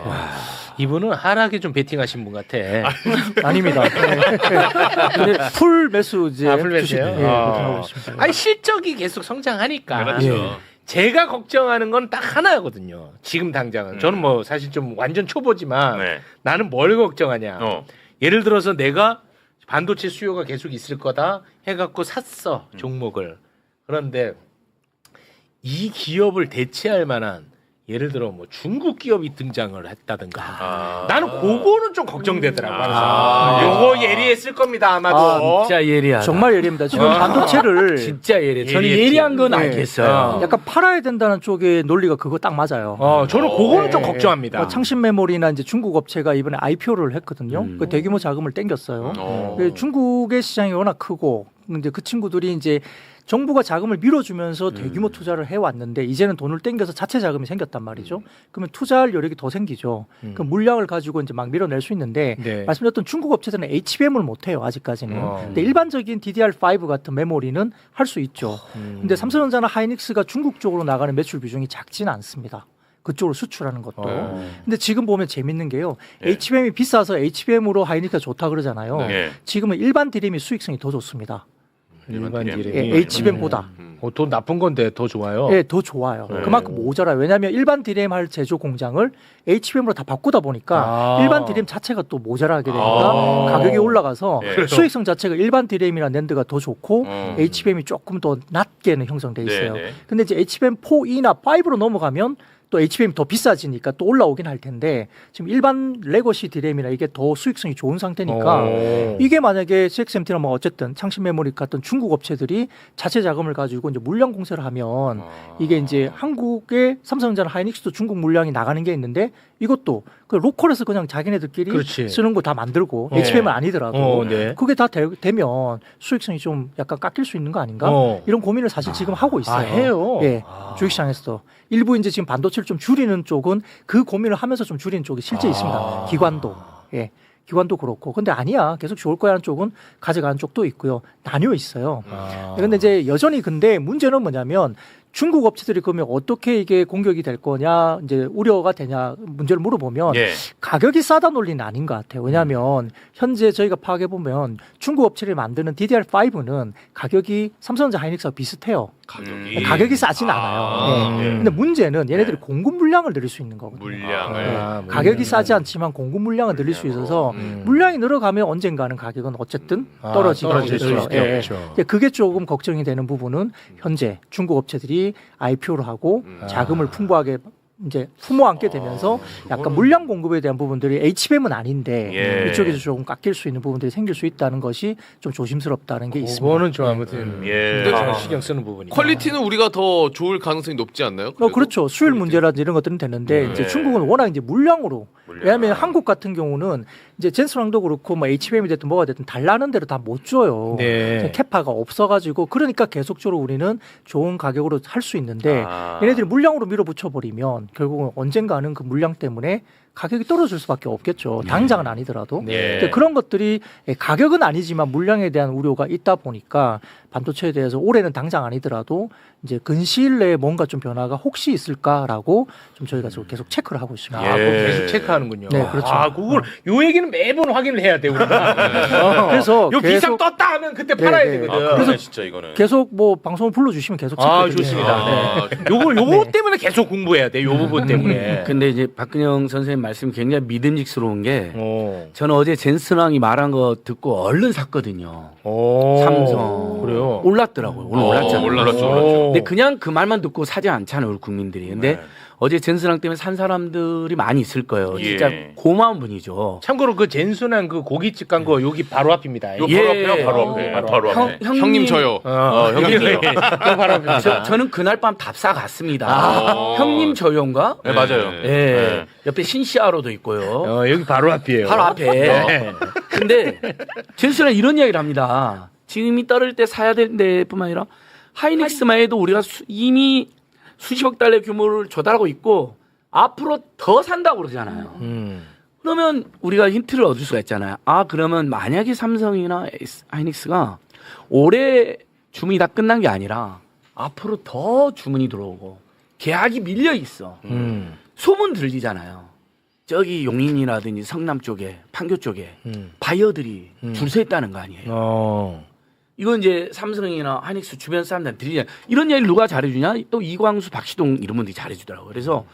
이분은 하락에 좀 베팅하신 분 같아. 아닙니다. 네. 풀 매수 이제 풀 주식, 매수요? 베팅하고 있습니다. 아니 실적이 계속 성장하니까. 그렇죠. 제가 걱정하는 건 딱 하나거든요. 지금 당장은. 저는 뭐 사실 좀 완전 초보지만 네. 나는 뭘 걱정하냐. 어. 예를 들어서 내가 반도체 수요가 계속 있을 거다 해갖고 샀어 종목을. 그런데 이 기업을 대체할 만한 예를 들어 뭐 중국 기업이 등장을 했다든가 나는 그거는 좀 걱정되더라고. 요거 예리했을 겁니다 아마도. 진짜 예리하다. 정말 예리합니다. 지금 반도체를 진짜 예리해. 저는 예리했지. 예리한 건 네. 알겠어요. 약간 팔아야 된다는 쪽의 논리가 그거 딱 맞아요. 저는 그거는 좀 네. 걱정합니다. 창신 메모리나 이제 중국 업체가 이번에 IPO를 했거든요. 그 대규모 자금을 땡겼어요. 그 중국의 시장이 워낙 크고 이제 그 친구들이 이제 정부가 자금을 밀어주면서 대규모 투자를 해왔는데 이제는 돈을 땡겨서 자체 자금이 생겼단 말이죠. 그러면 투자할 여력이 더 생기죠. 그 물량을 가지고 이제 막 밀어낼 수 있는데 네. 말씀드렸던 중국 업체들은 HBM을 못해요 아직까지는. 근데 일반적인 DDR5 같은 메모리는 할 수 있죠. 근데 삼성전자나 하이닉스가 중국 쪽으로 나가는 매출 비중이 작지는 않습니다. 그쪽으로 수출하는 것도. 근데 지금 보면 재밌는 게요. HBM이 비싸서 HBM으로 하이닉스가 좋다 그러잖아요. 네. 지금은 일반 디램이 수익성이 더 좋습니다. 일반 디램. 디램이. HBM보다. 돈 나쁜 건데 더 좋아요. 네, 더 좋아요. 그만큼 모자라요. 왜냐하면 일반 디램 할 제조 공장을 HBM으로 다 바꾸다 보니까 일반 디램 자체가 또 모자라게 되니까 가격이 올라가서 수익성 자체가 일반 디램이나 낸드가 더 좋고 HBM이 조금 더 낮게는 형성돼 있어요. 네, 네. 근데 이제 HBM4E나 5로 넘어가면 또 HBM이 더 비싸지니까 또 올라오긴 할 텐데 지금 일반 레거시 디램이나 이게 더 수익성이 좋은 상태니까 이게 만약에 CXMT나 뭐 어쨌든 창신 메모리 같은 중국 업체들이 자체 자금을 가지고 이제 물량 공세를 하면 이게 이제 한국의 삼성전자 하이닉스도 중국 물량이 나가는 게 있는데 이것도 그 로컬에서 그냥 자기네들끼리 그렇지. 쓰는 거 다 만들고 HBM은 아니더라도 네. 그게 다 되면 수익성이 좀 약간 깎일 수 있는 거 아닌가 이런 고민을 사실 지금 하고 있어요. 해요? 예, 주식시장에서도 일부 이제 지금 반도체를 좀 줄이는 쪽은 그 고민을 하면서 좀 줄이는 쪽이 실제 있습니다. 기관도 예. 기관도 그렇고 근데 아니야 계속 좋을 거야 하는 쪽은 가져가는 쪽도 있고요. 나뉘어 있어요. 근데 이제 여전히 근데 문제는 뭐냐면 중국 업체들이 그러면 어떻게 이게 공격이 될 거냐 이제 우려가 되냐 문제를 물어보면 예. 가격이 싸다 논리는 아닌 것 같아요. 왜냐하면 현재 저희가 파악해 보면 중국 업체를 만드는 DDR5는 가격이 삼성전자 하이닉스와 비슷해요. 가격이 싸진 않아요. 네. 근데 문제는 얘네들이 공급 물량을 늘릴 수 있는 거거든요. 물량을. 가격이 싸지 않지만 공급 물량을 늘릴 수 있어서 물량이 늘어가면 언젠가는 가격은 어쨌든 떨어질 수 있죠. 그게 조금 걱정이 되는 부분은 현재 중국 업체들이 IPO를 하고 자금을 풍부하게 이제 품어안게 되면서 약간 물량 공급에 대한 부분들이 HBM은 아닌데 이쪽에서 조금 깎일 수 있는 부분들이 생길 수 있다는 것이 좀 조심스럽다는 게 있습니다. 그거는 좀 아무튼 신경 쓰는 부분이. 퀄리티는 우리가 더 좋을 가능성이 높지 않나요? 그렇죠. 수율 문제라든지 이런 것들은 되는데 이제 중국은 워낙 이제 물량으로 왜냐하면 한국 같은 경우는 이제 젠스랑도 그렇고 뭐 HBM이 됐든 뭐가 됐든 달라는 대로 다 못 줘요. 캐파가 없어가지고 그러니까 계속적으로 우리는 좋은 가격으로 할 수 있는데 얘네들이 물량으로 밀어붙여 버리면 결국은 언젠가는 그 물량 때문에 가격이 떨어질 수밖에 없겠죠. 당장은 아니더라도. 그런 것들이 가격은 아니지만 물량에 대한 우려가 있다 보니까 반도체에 대해서 올해는 당장 아니더라도 이제 근시일 내에 뭔가 좀 변화가 혹시 있을까라고 좀 저희가 지금 계속 체크를 하고 있습니다. 계속 체크하는군요. 네, 그렇죠. 그걸 요 얘기는 매번 확인을 해야 돼 우리가. 그래서 요 비상 떴다 하면 그때 팔아야 되거든. 그래서 진짜 이거는 계속 뭐 방송을 불러주시면 계속 체크해 좋습니다. 요거 때문에 계속 공부해야 돼. 요 부분 때문에. 근데 이제 박근영 선생님 말씀이 굉장히 믿음직스러운 게 저는 어제 젠슨왕이 말한 거 듣고 얼른 샀거든요. 삼성. 그래요? 올랐더라고요. 오늘 올랐잖아요. 올랐죠. 근데 그냥 그 말만 듣고 사지 않잖아요, 우리 국민들이. 근데 어제 젠슨왕 때문에 산 사람들이 많이 있을 거예요. 진짜 고마운 분이죠. 참고로 그 젠순한 그 고깃집 간 거 여기 바로 앞입니다. 요 바로 앞에요, 바로 앞에. 바로 앞에. 형님 저요. 형님 저요. 바로 앞입니다. 저는 그날 밤 답사 갔습니다. 형님 저용가? 네, 맞아요. 예. 옆에 신시아로도 있고요. 여기 바로 앞이에요. 바로 앞에. 네. 근데 젠슨은 이런 이야기를 합니다. 지금이 떨어질 때 사야 되는데 뿐만 아니라 하이닉스만 해도 우리가 이미 수십억 달러 규모를 조달하고 있고 앞으로 더 산다고 그러잖아요. 그러면 우리가 힌트를 얻을 수가 있잖아요. 아, 그러면 만약에 삼성이나 하이닉스가 올해 주문이 다 끝난 게 아니라 앞으로 더 주문이 들어오고 계약이 밀려 있어. 소문 들리잖아요. 저기 용인이라든지 성남 쪽에 판교 쪽에 바이어들이 줄 서 있다는 거 아니에요. 이건 이제 삼성이나 하이닉스 주변 사람들한테 들리잖아요. 이런 얘기를 누가 잘해주냐? 또 이광수, 박시동 이런 분들이 잘해주더라고요. 그래서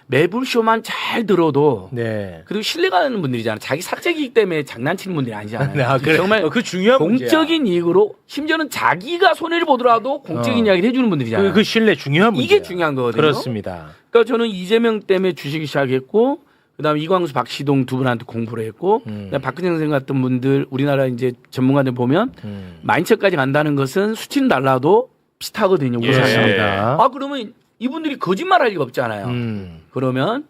매불쇼만 잘 들어도 그리고 신뢰가는 분들이잖아요. 자기 사적이기 때문에 장난치는 분들이 아니잖아요. 그래. 정말 그 중요한 공적인 이익으로 심지어는 자기가 손해를 보더라도 공적인 이야기를 해주는 분들이잖아요. 그 신뢰 중요한 문제예요. 이게 중요한 거거든요. 그렇습니다. 그러니까 저는 이재명 때문에 주식이 시작했고 그다음에 이광수, 박시동 두 분한테 공부를 했고 그다음에 박근혜 선생 같은 분들 우리나라 이제 전문가들 보면 만인척까지 간다는 것은 수치는 달라도 비슷하거든요. 그렇습니다. 아 그러면 이분들이 거짓말할 리가 없잖아요. 그러면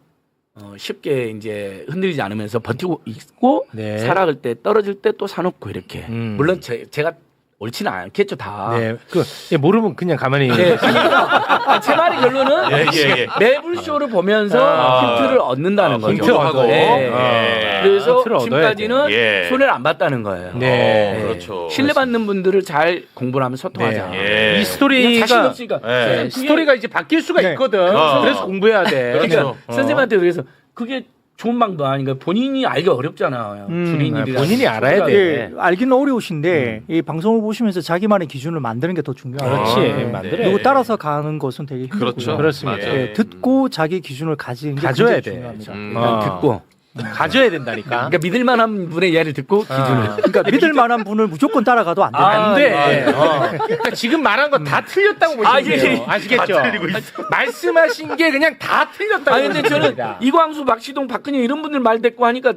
쉽게 이제 흔들리지 않으면서 버티고 있고 살아갈 때 떨어질 때 또 사놓고 이렇게 물론 제가 옳지는 않겠죠 다. 모르면 그냥 가만히. 제 말의 결론은 매불쇼를 보면서 힌트를 얻는다는 거죠. 힌트하고. 그래서 지금까지는 손해를 안 봤다는 거예요. 그렇죠. 신뢰받는 분들을 잘 공부를 하면 소통하자. 이 스토리가 자신 없으니까 스토리가 이제 바뀔 수가 있거든. 그래서 공부해야 돼. 그러니까 선생님한테 그래서 그게 좋은 방법 아닌가. 본인이 알기 어렵잖아요. 본인이 알아야 돼. 알기는 어려우신데 이 방송을 보시면서 자기만의 기준을 만드는 게 더 중요하죠. 그렇지. 만들어야 그리고 돼. 따라서 가는 것은 되게 힘들고요. 그렇죠. 그렇습니다. 듣고 자기 기준을 가지는 게 가져야 굉장히 돼. 중요합니다. 그냥 듣고. 가져야 된다니까. 그러니까 믿을 만한 분의 이야기를 듣고 기준을. 그러니까 믿을 만한 분을 무조건 따라가도 안 돼요. 안 돼. 그러니까 지금 말한 거 다 틀렸다고 보시면 돼요. 아시겠죠? 말씀하신 게 그냥 다 틀렸다고. 아니 근데 저는 이광수, 박시동, 박근혜 이런 분들 말 듣고 하니까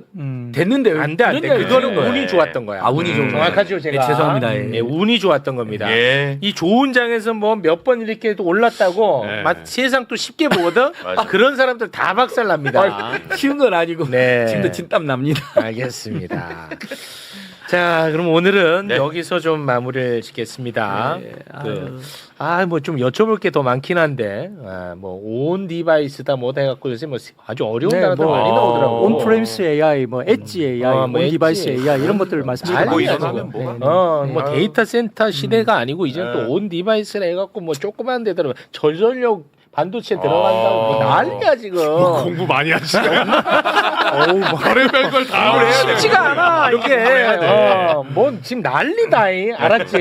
됐는데요. 안 돼. 그거는 운이 좋았던 거야. 운이 좋은 정확하죠, 제가. 죄송합니다. 운이 좋았던 겁니다. 이 좋은 장에서 뭐 몇 번 이렇게 또 올랐다고 세상 또 쉽게 보거든. 그런 사람들 다 박살납니다. 쉬운 건 아니고. 지금도 진땀 납니다. 알겠습니다. 자, 그럼 오늘은 여기서 좀 마무리를 짓겠습니다. 뭐 좀 여쭤볼 게 더 많긴 한데, 뭐 온 디바이스다 뭐다 해갖고 요새 뭐 아주 어려운 단어들 많이 나오더라고. 온프레미스 AI, 뭐 엣지 AI, 온 디바이스 AI 이런 것들을 말씀드리면 뭐 데이터 센터 시대가 아니고 이제 또 온 디바이스라 해갖고 뭐 조그만 데들은 저전력 반도체 들어간다고 뭐 난리야 지금. 공부 많이 하시네. 별의별 걸 다 해야 돼. 쉽지가 않아 이게. 뭔 지금 난리다잉. 알았지?